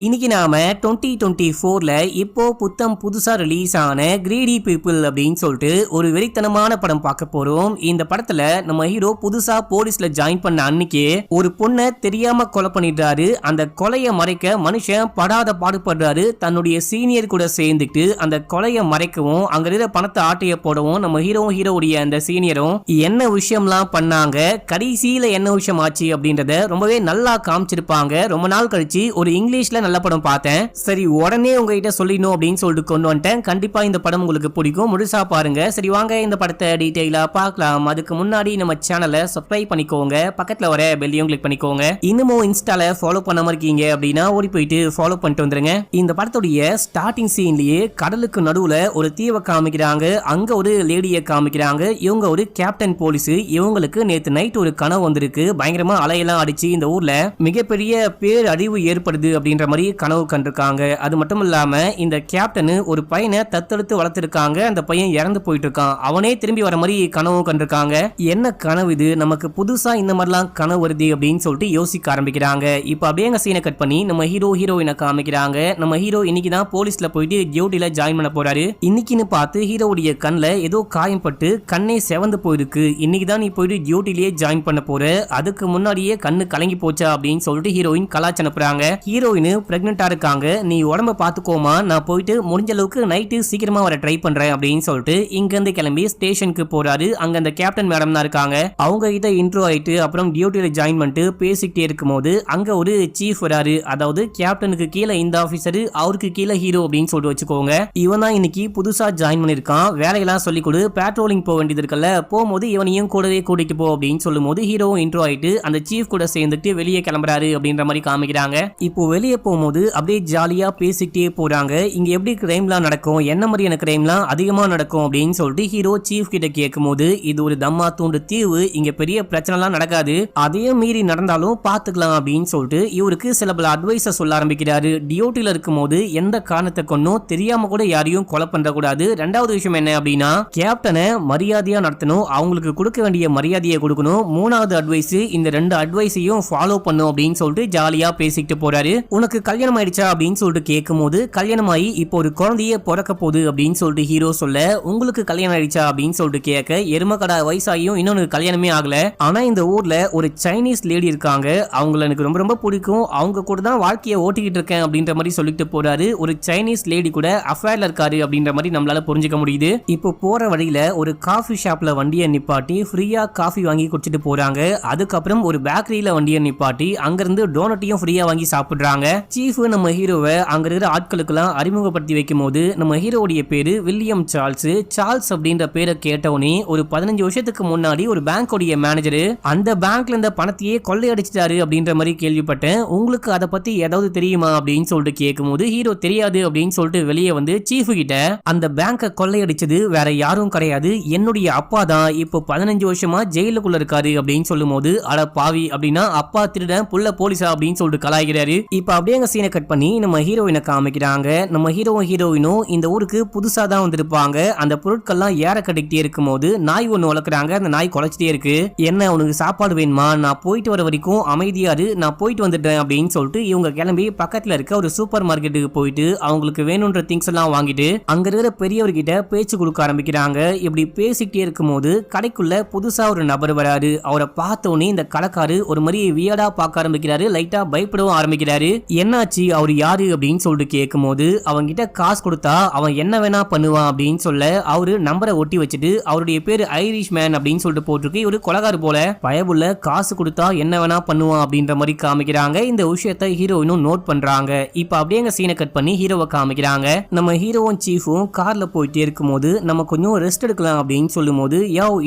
இன்னைக்கு நாம 2024ல இப்போ புத்தம் புதுசா ரிலீஸ் ஆன கிரீடி பீப்புள் அப்படின்னு சொல்லிட்டு ஒரு வெறித்தனமான படம் பார்க்க போறோம். இந்த படத்துல நம்ம ஹீரோ புதுசா போலீஸ்ல ஜாயின் பண்ண அன்னைக்கு ஒரு பொண்ணை தெரியாம கொலை பண்ணிடுறாரு. அந்த கொலையை மறைக்க மனுஷன் படாத பாடுபடுறாரு. தன்னுடைய சீனியர் கூட சேர்ந்துட்டு அந்த கொலையை மறைக்கவும் அங்க இருக்கிற பணத்தை ஆட்டைய போடவும் நம்ம ஹீரோவுடைய அந்த சீனியரும் என்ன விஷயம்லாம் பண்ணாங்க, கடைசியில என்ன விஷயம் ஆச்சு அப்படின்றத ரொம்பவே நல்லா காமிச்சிருப்பாங்க. ரொம்ப நாள் கழிச்சு ஒரு இங்கிலீஷ்ல நல்ல படம் பார்த்தேன். சரி, உடனே உங்ககிட்ட சொல்லிடணும் அப்படின்னு சொல்லிட்டு கொண்டு வந்துட்டேன். கண்டிப்பா இந்த படம் உங்களுக்கு பிடிக்கும், முழுசா பாருங்க. சரி வாங்க இந்த படத்தை டீடைலா பார்க்கலாம். அதுக்கு முன்னாடி நம்ம சேனலை சப்ஸ்கிரைப் பண்ணிக்கோங்க, பக்கத்துல வர பெல்லையும் கிளிக் பண்ணிக்கோங்க. இன்னமும் இன்ஸ்டால ஃபாலோ பண்ணாம இருக்கீங்க அப்படின்னா ஓடி போயிட்டு ஃபாலோ பண்ணிட்டு வந்துருங்க. இந்த படத்துடைய ஸ்டார்டிங் சீன்லயே கடலுக்கு நடுவுல ஒரு தீவை காமிக்கிறாங்க. அங்க ஒரு லேடியை காமிக்கிறாங்க. இவங்க ஒரு கேப்டன் போலீஸ். இவங்களுக்கு நேத்து நைட் ஒரு கனவு வந்திருக்கு. பயங்கரமா அலையெல்லாம் அடிச்சு இந்த ஊர்ல மிகப்பெரிய பேரழிவு ஏற்படுது அப்படின்ற மாதிரி கனவு கண்டிருக்காங்க. அது மட்டும் இல்லாம இந்த கேப்டன் ஒரு பையனை தத்தெடுத்து வளர்த்திருக்காங்க. அந்த பையன் இறந்து போயிட்டு இருக்கான். அவனே திரும்பி வர மாதிரி கனவு கண்டிருக்காங்க. என்ன கனவு இது, நமக்கு புதுசா இந்த மாதிரிலாம் கனவு வருது அப்படின்னு சொல்லிட்டு யோசிக்க ஆரம்பிக்கிறாங்க. இப்ப அப்படியே சீனை கட் பண்ணி நம்ம ஹீரோயினை காமிக்கிறாங்க. நம்ம ஹீரோ இன்னைக்கு தான் போலீஸ்ல போயிட்டு டியூட்டில ஜாயின் பண்ண போறாரு. இன்னைக்குன்னு பார்த்து ஹீரோவுடைய கண்ணுல ஏதோ காயம் பட்டு கண்ணே செவந்து போயிருக்கு. இன்னைக்கு தான் நீ போயிட்டு டியூட்டிலேயே ஜாயின் பண்ண போற, அதுக்கு முன்னாடியே கண்ணு கலங்கி போச்சா அப்படின்னு சொல்லிட்டு ஹீரோயின் கலாச்சு அனுப்புறாங்க. ஹீரோயின் பிரெக்னெண்டா இருக்காங்க, நீ உடம்ப பாத்துக்கோமா, நான் போயிட்டு முடிஞ்ச அளவுக்கு நைட்டு சீக்கிரமா வர ட்ரை பண்றேன் அப்படின்னு சொல்லிட்டு இங்க இருந்து கிளம்பி ஸ்டேஷனுக்கு போறாரு. அங்க அந்த கேப்டன் மேடம் தான் இருக்காங்க. அவங்க கிட்ட இன்ட்ரோ ஆயிட்டு அப்புறம் டியூட்டில ஜாயின் பண்ணிட்டு பேசிக்கிட்டே இருக்கும்போது அங்க ஒரு சீஃப் வராரு. அதாவது கேப்டனுக்கு கீழே இந்த ஆபீசர், அவருக்கு கீழே ஹீரோ அப்படின்னு சொல்லிட்டு வச்சுக்கோங்க. இவன் தான் இன்னைக்கு புதுசா ஜாயின் பண்ணிருக்கான். வேலையெல்லாம் சொல்லி கொடு, பேட்ரோலிங் போக வேண்டியது இருக்குல்ல, போகும்போது இவனையும் கூடவே கூட்டிட்டு போ அப்படின்னு சொல்லும் போது ஹீரோ இன்ட்ரோ ஆயிட்டு அந்த சீஃப் கூட சேர்ந்துட்டு வெளியே கிளம்புறாரு அப்படின்ற மாதிரி காமிக்கிறாங்க. இப்போ வெளியே போகும்போது அப்படியே ஜாலியா பேசிக்கிட்டே போறாங்க. இங்க எப்படி கிரைம்லாம் நடக்கும், என்ன மாதிரியான கிரைம்லாம் அதிகமா நடக்கும் அப்படின்னு சொல்லிட்டு ஹீரோ சீஃப் கிட்ட கேட்கும்போது இது ஒரு தம்மா தூண்டு தீவு, இங்க பெரிய பிரச்சனைலாம் நடக்காது, அதையும் மீறி நடந்தாலும் பாத்துக்கலாம் அப்படின்னு சொல்லிட்டு இவருக்கு சில பல அட்வைஸ சொல்ல ஆரம்பிக்கிறாரு. டியூட்டில இருக்கும்போது எந்த காரணத்தை கொண்டும் தெரியாம கூட யாரையும் கொலை பண்ற கூடாது. ரெண்டாவது விஷயம் என்ன அப்படின்னா கேப்டனை மரியாதையா நடத்தணும், அவங்களுக்கு கொடுக்க வேண்டிய மரியாதையை கொடுக்கணும். மூணாவது அட்வைஸ், இந்த ரெண்டு அட்வைஸையும் ஃபாலோ பண்ணும் அப்படின்னு சொல்லிட்டு ஜாலியா பேசிக்கிட்டு போறாரு. உனக்கு கல்யாணம் ஆயிடுச்சா அப்படின்னு சொல்லிட்டு கேட்கும்போது கல்யாணமாயி இப்போ ஒரு குழந்தைய பிறக்க போகுது அப்படின்னு சொல்லிட்டு ஹீரோ சொல்ல, உங்களுக்கு கல்யாணம் ஆயிடுச்சா அப்படின்னு சொல்லிட்டு கேட்க, எருமக்கடா வயசாகியும் இன்னொன்னு கல்யாணமே ஆகல, ஆனா இந்த ஊர்ல ஒரு சைனீஸ் லேடி இருக்காங்க, அவங்கள எனக்கு ரொம்ப ரொம்ப பிடிக்கும், அவங்க கூட தான் வாழ்க்கையை ஓட்டிக்கிட்டு இருக்கேன் அப்படின்ற மாதிரி சொல்லிட்டு போறாரு. ஒரு சைனீஸ் லேடி கூட அஃபேர்ல இருக்காரு அப்படின்ற மாதிரி நம்மளால புரிஞ்சுக்க முடியுது. இப்போ போற வழியில ஒரு காஃபி ஷாப்ல வண்டியை நிப்பாட்டி ஃப்ரீயா காஃபி வாங்கி குடிச்சிட்டு போறாங்க. அதுக்கப்புறம் ஒரு பேக்கரியில வண்டியை நிப்பாட்டி அங்கிருந்து டோனட்டையும் ஃப்ரீயா வாங்கி சாப்பிடுறாங்க. சீஃப் நம்ம ஹீரோவை அங்க இருக்கிற ஆட்களுக்கெல்லாம் அறிமுகப்படுத்தி வைக்கும் போது நம்ம ஹீரோடைய பேரு வில்லியம் சார்ல்ஸ். சார்ல்ஸ் அப்படின்ற பேரை கேட்டவனே ஒரு 15 வருஷத்துக்கு முன்னாடி ஒரு பேங்கோடைய மேனேஜர் அந்த பேங்க்ல இருந்த பணத்தையே கொள்ளையடிச்சிட்டாரு அப்படின்ற மாதிரி கேள்விப்பட்டேன், உங்களுக்கு அதை பத்தி ஏதாவது தெரியுமா அப்படின்னு சொல்லிட்டு கேட்கும்போது ஹீரோ தெரியாது அப்படின்னு சொல்லிட்டு வெளியே வந்து சீஃப் கிட்ட அந்த பேங்கை கொள்ளையடிச்சது வேற யாரும் கிடையாது, என்னுடைய அப்பா தான், இப்போ 15 வருஷமா ஜெயிலுக்குள்ள இருக்காரு அப்படின்னு சொல்லும் போது அட பாவி அப்படின்னா அப்பா திருடன் புள்ள போலீஸா அப்படின்னு சொல்லிட்டு கலாய்கிறாரு. இப்ப அப்படியே சீனை கட் பண்ணி நம்ம ஹீரோயினை காமிக்கிறாங்க. நம்ம ஹீரோயினும் இந்த ஊருக்கு புதுசா தான் வந்திருப்பாங்க. அந்த பொருட்கள்லாம் ஏற கட்டிக்கிட்டே இருக்கும் போது நாய் ஒண்ணு வளர்க்குறாங்க. அந்த நாய் குலைச்சிட்டே இருக்கு. என்ன உனக்கு சாப்பாடு வேணுமா, நான் போயிட்டு வர வரைக்கும் அமைதியாரு, நான் போயிட்டு வந்துட்டேன் அப்படின்னு சொல்லிட்டு இவங்க கிளம்பி பக்கத்துல இருக்க ஒரு சூப்பர் மார்க்கெட்டுக்கு போயிட்டு அவங்களுக்கு வேணும்ன்ற திங்ஸ் எல்லாம் வாங்கிட்டு அங்க இருக்கிற பெரியவர்கிட்ட பேச்சு கொடுக்க ஆரம்பிக்கிறாங்க. இப்படி பேசிக்கிட்டே இருக்கும் போது கடைக்குள்ள புதுசா ஒரு நபர் வராரு. அவரை பார்த்தோன்னே இந்த கடைக்காரு ஒரு மாதிரி வியடா பார்க்க ஆரம்பிக்கிறாரு, லைட்டா பயப்படவும் ஆரம்பிக்கிறாரு. என்னாச்சு, அவர் யாரு அப்படின்னு சொல்லிட்டு கேட்கும்போது அவங்கிட்ட காசு கொடுத்தா அவன் என்ன வேணா பண்ணுவான் அப்படின்னு சொல்ல அவரு நம்பரை ஒட்டி வச்சுட்டு அவருடைய பேரு ஐரிஷ் மேன் அப்படின்னு சொல்லிட்டு போட்டிருக்கு. இவரு கொலகாரு போல, பயபுள்ள காசு கொடுத்தா என்ன வேணா பண்ணுவான் அப்படின்ற மாதிரி காமிக்கிறாங்க. இந்த விஷயத்தை ஹீரோயினும் நோட் பண்றாங்க. இப்ப அப்படியே சீனை கட் பண்ணி ஹீரோவை காமிக்கிறாங்க. நம்ம ஹீரோவும் சீஃபும் கார்ல போயிட்டே இருக்கும்போது நம்ம கொஞ்சம் ரெஸ்ட் எடுக்கலாம் அப்படின்னு சொல்லும் போது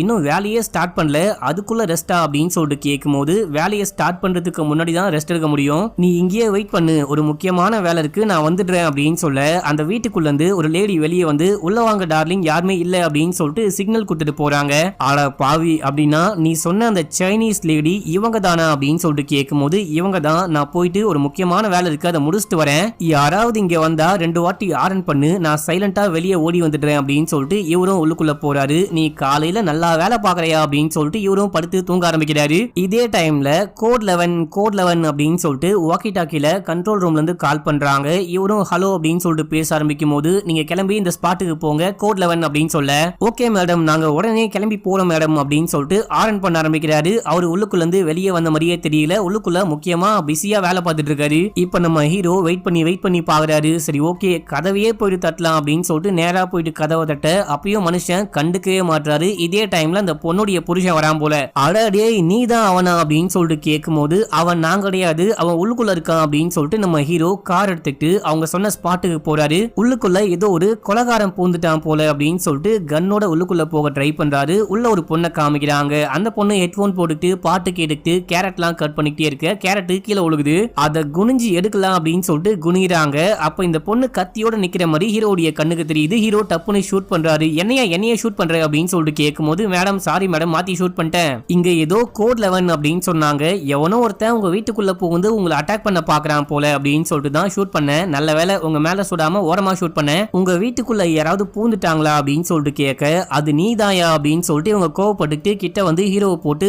இன்னும் வேலையே ஸ்டார்ட் பண்ணல, அதுக்குள்ள ரெஸ்டா அப்படின்னு சொல்லிட்டு கேட்கும்போது வேலையை ஸ்டார்ட் பண்றதுக்கு முன்னாடி தான் ரெஸ்ட் எடுக்க முடியும், நீ இங்கேயே வெயிட் பண்ணு, ஒரு முக்கியமான வேலை இருக்கு, நான் வந்துடுறேன் அப்படின்னு சொல்ல அந்த வீட்டுக்குள்ள இருந்து ஒரு லேடி வெளியே வந்து உள்ள வாங்க டார்லிங், யாருமே இல்ல அப்படின்னு சொல்லிட்டு சிக்னல் கொடுத்துட்டு போறாங்க. ஆட பாவி அப்படின்னா நீ சொன்ன அந்த சைனீஸ் லேடி இவங்க தானா அப்படின்னு சொல்லிட்டு கேட்கும்போது இவங்க தான், நான் போயிட்டு ஒரு முக்கியமான வேலை இருக்கு அதை முடிச்சுட்டு வரேன், யாராவது இங்க வந்தா 2 வாட்டி ஆரன் பண்ணு, நான் சைலண்டா வெளியே ஓடி வந்துடுறேன் அப்படின்னு சொல்லிட்டு இவரும் உள்ளுக்குள்ள போறாரு. நீ காலையில நல்லா வேலை பாக்குறியா அப்படின்னு சொல்லிட்டு இவரும் படுத்து தூங்க ஆரம்பிக்கிறாரு. இதே டைம்ல கோட் 11 அப்படின்னு சொல்லிட்டு வாக்கி டாக்கில கண்ட்ரோல் ரூம்ல இருந்து கால் பண்றாங்க. இவரும் ஹலோ அப்படின்னு சொல்லிட்டு பேச ஆரம்பிக்கும் போது நீங்க கிளம்பி இந்த ஸ்பாட்டுக்கு போங்க கோட் 11 அப்படின்னு சொல்ல ஓகே மேடம் நாங்க உடனே கிளம்பி போறோம் மேடம் அப்படின்னு சொல்லிட்டு ஆரன் பண்ண ஆரம்பிக்கிறாரு. அவர் உள்ளுக்குள்ள இருந்து வெளியே வந்த மாதிரியே தெரியல. உள்ளுக்குள்ள முக்கியமா பிஸியா வேலை பார்த்துட்டு இருக்காரு. இப்ப நம்ம ஹீரோ வெயிட் பண்ணி பாக்குறாரு. சரி ஓகே கதவையே போயிட்டு தட்டலாம் அப்படின்னு சொல்லிட்டு நேரா போயிட்டு கதவை தட்ட அப்பயும் மனுஷன் கண்டுக்கவே மாட்டாரு. இதே டைம்ல அந்த பொண்ணுடைய புருஷன் வரான் போல. அடடே நீ தான் அவனா அப்படின்னு சொல்லிட்டு கேட்கும் போது அவன் நான் கிடையாது அவன் உள்ளுக்குள்ள இருக்கான் அப்படின்னு சொல்லிட்டு நம்ம ஹீரோ கார் எடுத்துட்டு அவங்க சொன்ன ஸ்பாட்டுக்கு போறாரு. உள்ளுக்குள்ள ஏதோ ஒரு கொலகாரம் பூந்துட்டான் போல அப்படின்னு சொல்லிட்டு கன்னோட உள்ளுக்குள்ள போக ட்ரை பண்றாரு. உள்ள ஒரு பொண்ணை காமிக்கிறாங்க. அந்த பொண்ணு ஹெட்போன் போட்டுட்டு பாட்டு கேட்டுட்டு கேரட்லாம் கட் பண்ணிக்கிட்டே இருக்க கேரட் கீழே ஒழுகுது. அதை குனிஞ்சு எடுக்கலாம் அப்படின்னு சொல்லிட்டு குனிறாங்க. அப்ப இந்த பொண்ணு கத்தியோட நிக்கிற மாதிரி ஹீரோடைய கண்ணுக்கு தெரியுது. ஹீரோ டப்புன்னு ஷூட் பண்றாரு. என்னைய ஷூட் பண்ற அப்படின்னு சொல்லிட்டு கேட்கும் போது மேடம் சாரி மேடம் மாத்தி ஷூட் பண்ணிட்டேன். இங்க ஏதோ கோட் 11 அப்படின்னு சொன்னாங்க. எவனோ ஒருத்தன் உங்க வீட்டுக்குள்ள புகுந்து உங்களை அட்டாக் பண்ண பாக்குறான் போல அப்படின்னு சொல்லிட்டு தான் ஷூட் பண்ணேன். நல்ல வேலை உங்க மேல சுடாம ஓரமா ஷூட் பண்ணேன். உங்க வீட்டுக்குள்ள யாராவது பூந்துட்டாங்களா அப்படின்னு சொல்லிட்டு கேட்க அது நீதாயா அப்படின்னு சொல்லிட்டு இவங்க கோவப்பட்டுட்டு கிட்ட வந்து ஹீரோவை போட்டு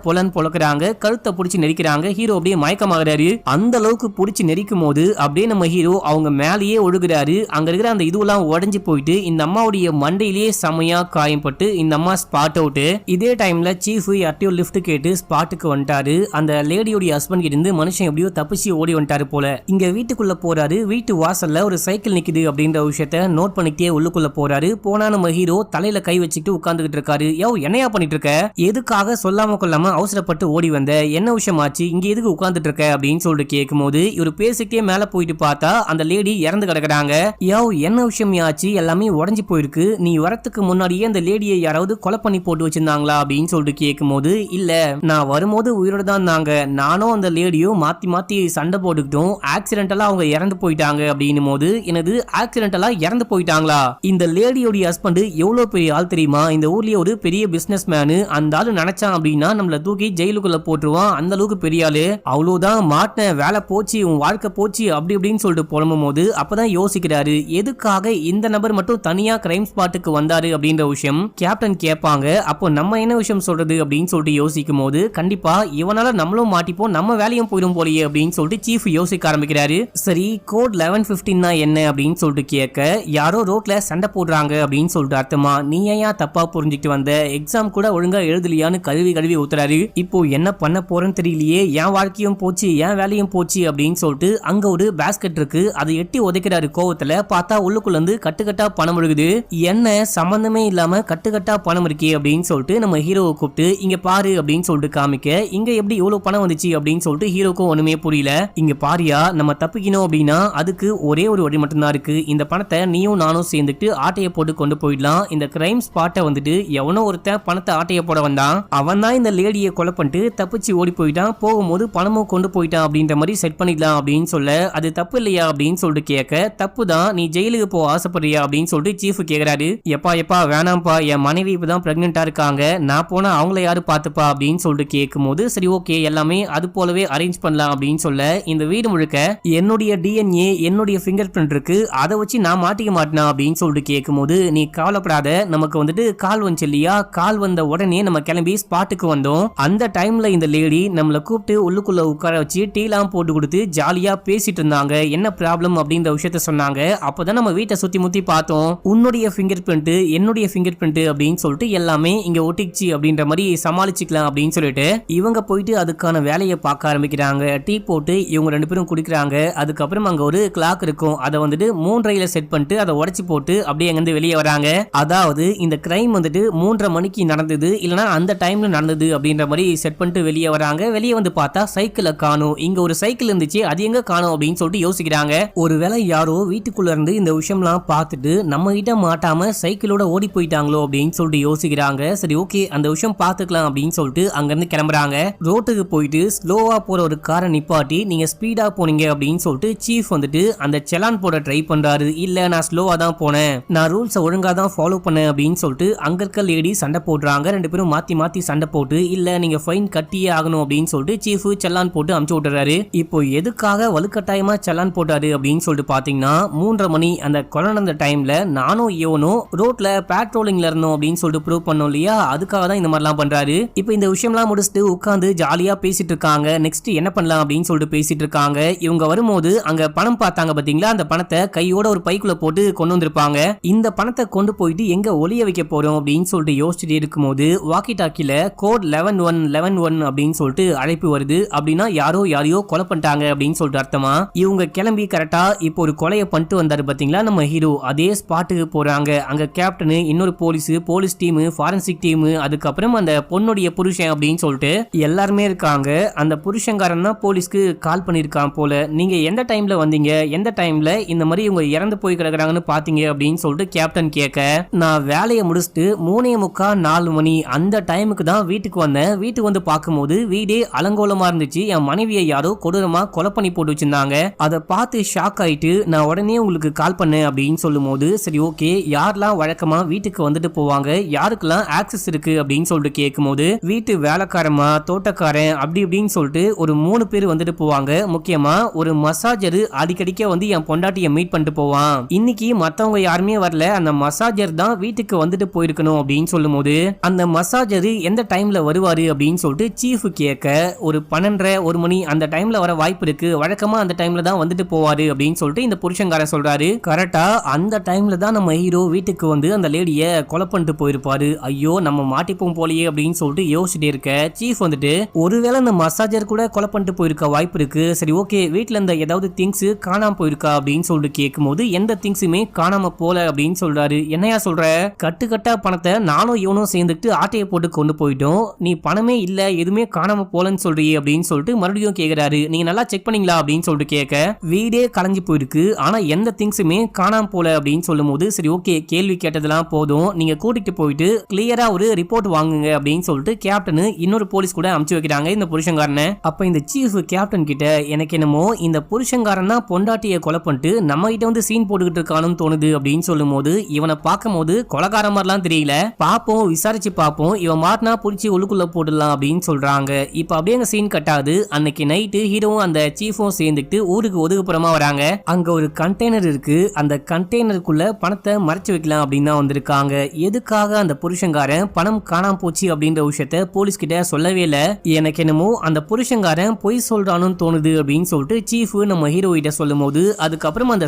பொலன்னு பொழக்கிறாங்க. கழுத்தை பிடிச்சி நெரிக்கிறாங்க. ஹீரோ அப்படியே மயக்கமாகறாரு. அந்த அளவுக்கு பிடிச்சி நெரிக்கும் போது அப்படியே நம்ம ஹீரோ அவங்க மேலேயே ஒழுகுறாரு. அங்க இருக்கிற அந்த இதுவெல்லாம் உடஞ்சி போயிட்டு இந்த அம்மாவுடைய மண்டையிலேயே செமையா காயம்பட்டு இந்த அம்மா ஸ்பாட் அவுட். இதே டைம்ல சீஃப் யார்ட்டையோ லிஃப்ட் கேட்டு ஸ்பாட்டுக்கு வந்துட்டாரு. அந்த லேடியோட ஹஸ்பண்ட் இருந்து மனுஷன் எப்படியோ தப்பிச்சு ஓடி வந்துட்டாரு போல. இங்க வீட்டுக்குள்ள போறாரு. வீட்டு வாசல்ல ஒரு சைக்கிள் நிக்குது அப்படின்ற விஷயத்த நோட் பண்ணிட்டே உள்ளுக்குள்ள போறாரு. போனா நம்ம ஹீரோ தலையில கை வச்சுட்டு உட்கார்ந்துகிட்டு இருக்காரு. யோ என்னையா பண்ணிட்டு இருக்க எதுக்காக சொல்லாம கொள்ளாம அவசரப்பட்டு ஓடி வந்த என்ன விஷயம் ஆச்சு இங்க எதுக்கு உட்கார்ந்துட்டு இருக்க அப்படின்னு சொல்லிட்டு கேட்கும் போது இவர் பேசிக்கிட்டே மேல போயிட்டு பார்த்தா அந்த லேடி இறந்து கிடக்குறாங்க. யோ என்ன விஷயம் ஆச்சு எல்லாமே உடஞ்சி போயிருக்கு நீ வரத்துக்கு முன்னாடியே அந்த லேடியை யாராவது கொலை பண்ணி போட்டு வச்சிருந்தாங்களா அப்படின்னு சொல்லிட்டு கேட்கும் போது இல்ல நான் வரும்போது உயிரோட தான் இருந்தாங்க நானும் அந்த லேடியும் மாத்தி சண்டை போட்டுக்கிட்டோம் ஆக்சிடென்டலா அவங்க இறந்து போயிட்டாங்க அப்படின்னும் போது எனது ஆக்சிடென்டலா இறந்து போயிட்டாங்களா இந்த லேடியோட ஹஸ்பண்ட் எவ்வளவு பெரிய ஆள் தெரியுமா இந்த ஊர்லயே ஒரு பெரிய பிசினஸ் மேனு அந்த ஆளு நினைச்சான் அப்படின்னா நம்மள தூக்கி ஜெயிலுக்குள்ள போட்டுருவான் அந்த அளவுக்கு பெரிய ஆளு அவ்வளவுதான் மாட்டின வேலை போச்சு உன் வாழ்க்கை போச்சு அப்படி அப்படின்னு சொல்லிட்டு புலம்பும் போது அப்பதான் யோசிக்கிறாரு எதுக்காக இந்த நபர் மட்டும் தனியா கிரைம் ஸ்பாட்டுக்கு வந்தாரு அப்படின்ற விஷயம் கேப்டன் கேட்பாங்க. அப்போ நம்ம என்ன விஷயம் சொல்றது அப்படின்னு சொல்லிட்டு யோசிக்கும் போது கண்டிப்பா இவனால நம்மளும் மாட்டிப்போம் நம்ம வேலையும் போயிடும் போலியே அப்படின்னு சொல்லிட்டு சீஃப் யோசிக்க ஆரம்பிக்கிறாரு. சரி கோட் 1115 என்ன அப்படின்னு சொல்லிட்டு கேட்க யாரோ ரோட்ல சண்டை போடுறாங்க அப்படின்னு சொல்லிட்டு அர்த்தமா நீ ஏன் தப்பா புரிஞ்சுக்கிட்டு வந்த எக்ஸாம் கூட ஒழுங்கா எழுதலையான்னு கழுவி ஊத்துறாரு. இப்போ என்ன பண்ண போறேன்னு தெரியலையே என் வாழ்க்கையும் போச்சு என் வேலையும் போச்சு அப்படின்னு சொல்லிட்டு அங்க ஒரு பேஸ்கெட் இருக்கு அதை எட்டி உதைக்கிறாரு கோவத்துல. பார்த்தா உள்ளுக்குள்ள இருந்து கட்டுக்கட்டா பணம் விழுகுது. என்ன சம்பந்தமே இல்லாம கட்டுக்கட்டா பணம் இருக்கே அப்படின்னு சொல்லிட்டு நம்ம ஹீரோவை கூப்பிட்டு இங்க பாரு அப்படின்னு சொல்லிட்டு காமிக்க இங்க எப்படி இவ்வளவு பணம் வந்துச்சு அப்படின்னு சொல்லிட்டு ஹீரோக்கும் ஒண்ணுமே புரியல. இங்க பாரியா நம்ம தப்பிக்கணும் அப்படின்னா அதுக்கு ஒரே ஒரு வழி மட்டும்தான் இருக்கு. இந்த பணத்தை நீயும் நானும் சேர்ந்துட்டு ஆட்டையை போட்டு கொண்டு போயிடலாம். இந்த கிரைம் ஸ்பாட்டை வந்துட்டு எவனோ ஒருத்தன் பணத்தை ஆட்டையை போட வந்தான் அவன் தான் இந்த லேடியை கொலை பண்ணிட்டு தப்பிச்சு ஓடி போயிட்டான் போகும்போது பணமும் கொண்டு போயிட்டான் அப்படின்ற மாதிரி செட் பண்ணிடலாம் அப்படின்னு சொல்ல அது தப்பு இல்லையா அப்படின்னு சொல்லிட்டு கேட்க தப்பு தான் நீ ஜெயிலுக்கு போக ஆசைப்படுறியா அப்படின்னு சொல்லிட்டு சீஃப் கேக்குறாரு. எப்பா வேணாம்ப்பா என் மனைவி இப்பதான் பிரெக்னெண்டா இருக்காங்க நான் போனா அவங்கள யாரு பாத்துப்பா அப்படின்னு சொல்லிட்டு கேட்கும் போது சரி ஓகே எல்லாமே அது போலவே அரேஞ்ச் பண்ணலாம் அப்படின்னு சொல்ல இந்த வீடு முழுக்க என்னுடைய டிஎன்ஏ என்னுடைய ஃபிங்கர் பிரிண்ட் இருக்கு அதை வச்சு நான் மாட்டிக்க மாட்டேனா அப்படின்னு சொல்லிட்டு கேட்கும் போது நீ கவலைப்படாத நமக்கு வந்துட்டு கால் வந்துச்சு இல்லையா கால் வந்த உடனே நம்ம கிளம்பி ஸ்பாட்டுக்கு வந்தோம். அந்த டைம்ல இந்த லேடி நம்மள கூப்பிட்டு உள்ளுக்குள்ள உட்கார வச்சு டீலாம் போட்டு கொடுத்து ஜாலியா பேசிட்டு இருந்தாங்க. என்ன ப்ராப்ளம் அப்படின்ற விஷயத்த சொன்னாங்க. அப்பதான் நம்ம வீட்டை சுத்தி முத்தி பார்த்தோம். உன்னுடைய ஃபிங்கர் பிரிண்ட் என்னுடைய ஃபிங்கர் பிரிண்ட் அப்படின்னு சொல்லிட்டு எல்லாமே இங்க ஒட்டிச்சு அப்படின்ற மாதிரி சமாளிச்சுக்கலாம் அப்படின்னு சொல்லிட்டு இவங்க போயிட்டு அதுக்கான வேலையை பார்க்க ஆரம்பிக்கிறாங்க. டீ போட்டு இவங்க ரெண்டு பேரும் குடிக்கிறாங்க. அதுக்கப்புறம் அங்க ஒரு கிளாக் இருக்கும் அதை வந்துட்டு 3:30 செட் பண்ணிட்டு அதை உடைச்சு போட்டு அப்படியே அங்கிருந்து வெளியே வராங்க. அதாவது இந்த கிரைம் வந்துட்டு 3:30 மணிக்கு நடந்தது இல்லனா அந்த டைம்ல நடந்தது அப்படின்ற மாதிரி செட் பண்ணிட்டு வெளியே வராங்க. வெளியே வந்து பார்த்தா சைக்கிளை காணோம். இங்க ஒரு சைக்கிள் இருந்துச்சு அது எங்க காணோம் அப்படின்னு சொல்லிட்டு யோசிக்கிறாங்க. ஒருவேளை யாரோ வீட்டுக்குள்ள இருந்து இந்த விஷயம்லாம் பார்த்துட்டு நம்ம கிட்ட மாட்டாம சைக்கிளோட ஓடி போயிட்டாங்களோ அப்படின்னு சொல்லிட்டு யோசிக்கிறாங்க. சரி ஓகே அந்த விஷயம் பார்த்துக்கலாம் அப்படின்னு சொல்லிட்டு அங்க இருந்து கிளம்புறாங்க. ரோட்டுக்கு போயிட்டு ஸ்லோவா போற ஒரு காரை நிப்பாட்டி நீங்க ஸ்பீடா போனீங்க அப்படின்னு சொல்லிட்டு சீஃப் வந்துட்டு அந்த செலான் போட ட்ரை பண்றாரு. இல்ல நான் ஸ்லோவா தான் போனேன் நான் ரூல்ஸை ஒழுங்கா தான் ஃபாலோ பண்ணேன் அப்படின்னு சொல்லிட்டு அங்க இருக்க லேடி சண்டை போடுறாங்க. ரெண்டு பேரும் மாத்தி சண்டை போட்டு இல்ல நீங்க ஃபைன் கட்டியே ஆகணும் அப்படின்னு சொல்லிட்டு சீஃப் செல்லான் போட்டு அமுச்சு விட்டுறாரு. இப்போ எதுக்காக வலுக்கட்டாயமா செல்லான் போட்டாரு அப்படின்னு சொல்லிட்டு பாத்தீங்கன்னா 3:30 மணி அந்த கொலை நடந்த டைம்ல நானும் இவனும் ரோட்ல பேட்ரோலிங்ல இருந்தோம் அப்படின்னு சொல்லிட்டு ப்ரூவ் பண்ணோம் இல்லையா அதுக்காக தான் இந்த மாதிரிலாம் பண்றாரு. இப்போ இந்த விஷயம்லாம் முடிச்சுட்டு உட்காந்து ஜாலியா பேசிட்டு இருக்காங்க. நெக்ஸ்ட் என்ன பண்ணலாம் அப்படின்னு சொல்லிட்டு பேசிட்டு இருக்காங்க. இருப்பாங்க. இவங்க வரும்போது அங்க பணம் பார்த்தாங்க பாத்தீங்களா, அந்த பணத்தை கையோட ஒரு பைக்குள்ள போட்டு கொண்டு வந்திருப்பாங்க. இந்த பணத்தை கொண்டு போயிட்டு எங்க ஒளிய வைக்க போறோம் அப்படின்னு சொல்லிட்டு யோசிச்சுட்டு இருக்கும்போது வாக்கி டாக்கில கோட் 1111 அப்படின்னு சொல்லிட்டு அழைப்பு வருது. அப்படின்னா யாரையோ கொலை பண்ணிட்டாங்க அப்படின்னு சொல்லிட்டு அர்த்தமா. இவங்க கிளம்பி கரெக்டா இப்போ ஒரு கொலையை பண்ணிட்டு வந்தாரு பாத்தீங்களா நம்ம ஹீரோ, அதே ஸ்பாட்டுக்கு போறாங்க. அங்க கேப்டன், இன்னொரு போலீஸ் டீம், ஃபாரன்சிக் டீம், அதுக்கப்புறம் அந்த பொண்ணுடைய புருஷன் அப்படின்னு சொல்லிட்டு எல்லாருமே இருக்காங்க. அந்த புருஷங்காரன் தான் போலீஸ்க்கு கால் பண்ணிருக்கான் போல. நீங்க எந்த டைம்ல வந்தீங்க, எந்த டைம்ல இந்த மாதிரி இவங்க இறந்து போய் கிடக்குறாங்கன்னு பாத்தீங்க அப்படின்னு சொல்லிட்டு கேப்டன் கேட்க, நான் வேலையை முடிச்சுட்டு 3:45 4 மணி அந்த டைமுக்கு தான் வீட்டுக்கு வந்தேன். வீட்டுக்கு வந்து பார்க்கும்போது வீடே அலங்கோலமா இருந்துச்சு. என் மனைவியை யாரோ கொடூரமா கொலை பண்ணி போட்டு வச்சிருந்தாங்க. அதை பார்த்து ஷாக் ஆயிட்டு நான் உடனே உங்களுக்கு கால் பண்ணேன் அப்படின்னு சொல்லும் போது, சரி ஓகே, யாரெல்லாம் வழக்கமா வீட்டுக்கு வந்துட்டு போவாங்க, யாருக்கெல்லாம் ஆக்சஸ் இருக்கு அப்படின்னு சொல்லிட்டு கேட்கும்போது, வீட்டு வேலைக்காரமா, தோட்டக்காரன், அப்படி இப்படின்னு சொல்லிட்டு ஒரு 3 பேர் வந்துட்டு போவாங்க. முக்கியமா ஒரு மசாஜர் அடிக்கடிக்க வந்து என் பொண்டாட்டியை மீட் பண்ணிட்டு போவான். இன்னைக்கு மத்தவங்க யாருமே வரல, அந்த மசாஜர் தான் வீட்டுக்கு வந்துட்டு போயிருக்கணும் அப்படின்னு சொல்லும் போது, அந்த மசாஜர் எந்த டைம்ல வருவாரு அப்படின்னு சொல்லிட்டு சீஃப் கேட்க, ஒரு 12:30 1 மணி அந்த டைம்ல வர வாய்ப்பு இருக்கு, வழக்கமா அந்த டைம்ல தான் வந்துட்டு போவாரு அப்படின்னு சொல்லிட்டு இந்த புருஷங்காரன் சொல்றாரு. கரெக்டா அந்த டைம்ல தான் நம்ம ஹீரோ வீட்டுக்கு வந்து அந்த லேடிய கொலை பண்ணிட்டு போயிருப்பாரு. ஐயோ நம்ம மாட்டிப்போம் போலயே அப்படின்னு சொல்லிட்டு யோசிச்சுட்டே இருக்க சீஃப் வந்துட்டு, ஒருவேளை அந்த மசாஜர் கூட கொலை பண்ணிட்டு போயிருக்க வாய்ப்பு இருக்கு, சரி ஓகே, வீட்டுல இருந்த ஏதாவது திங்ஸ் காணாம போயிருக்கா அப்படின்னு சொல்லிட்டு கேட்கும்போது, எந்த திங்ஸுமே காணாம போல அப்படின்னு சொல்றாரு. என்னையா சொல்ற, கட்டுக்கட்டா பணத்தை நானும் இவனும் சேர்ந்துட்டு ஆட்டையை போட்டு கொண்டு போயிட்டோம், நீ பணமே இல்ல எதுவுமே காணாம போலன்னு சொல்றியே அப்படின்னு சொல்லிட்டு மறுபடியும் கேக்குறாரு. நீங்க நல்லா செக் பண்ணீங்களா அப்படின்னு சொல்லிட்டு கேட்க, வீடே கலைஞ்சு போயிருக்கு, ஆனா எந்த திங்ஸுமே காணாம போல அப்படின்னு சொல்லும் போது, சரி ஓகே, கேள்வி கேட்டதெல்லாம் போதும், நீங்க கூட்டிட்டு போயிட்டு கிளியரா ஒரு ரிப்போர்ட் வாங்குங்க அப்படின்னு சொல்லிட்டு கேப்டன் இன்னொரு போலீஸ் கூட அனுப்பிச்சு வைக்கிறாங்க இந்த புருஷங்காரனை. அப்ப இந்த சீஃப் கேப்டன் கிட்ட, எனக்கு என்னமோ இந்த புருஷங்காரன் தான் பொண்டாட்டியை கொலை பண்ணிட்டு நம்ம கிட்ட வந்து சீன் போட்டுக்கிட்டு இருக்கானு தோணுது அப்படின்னு சொல்லும் போது, இவனை பார்க்கும் போது கொலைகார மாதிரிலாம் தெரியல, பாப்போம் விசாரிச்சு பாப்போம், இவன் மாட்டினா புடிச்சு உள்ளுக்குள்ள போடலாம் அப்படின்னு சொல்றாங்க. இப்ப அப்படியே அங்க சீன் கட்டாது. அன்னைக்கு நைட்டு ஹீரோவும் அந்த சீஃபும் சேர்ந்துட்டு ஊருக்கு ஒதுக்குப்புறமா வராங்க. அங்க ஒரு கண்டெய்னர் இருக்கு, அந்த கண்டெய்னருக்குள்ள பணத்தை மறைச்சு வைக்கலாம் அப்படின்னு தான் வந்திருக்காங்க. எதுக்காக அந்த புருஷங்காரன் பணம் காணாம போச்சு அப்படின்ற விஷயத்த போலீஸ் கிட்ட சொல்லவே இல்ல. எனக்கு என்னமோ அந்த புருஷங்காரன் பொய் சொல்றானு தோணுது அப்படின்னு சொல்லிட்டு சீஃப் நம்ம ஹீரோ கிட்ட சொல்லும் போது, அதுக்கப்புறம் அந்த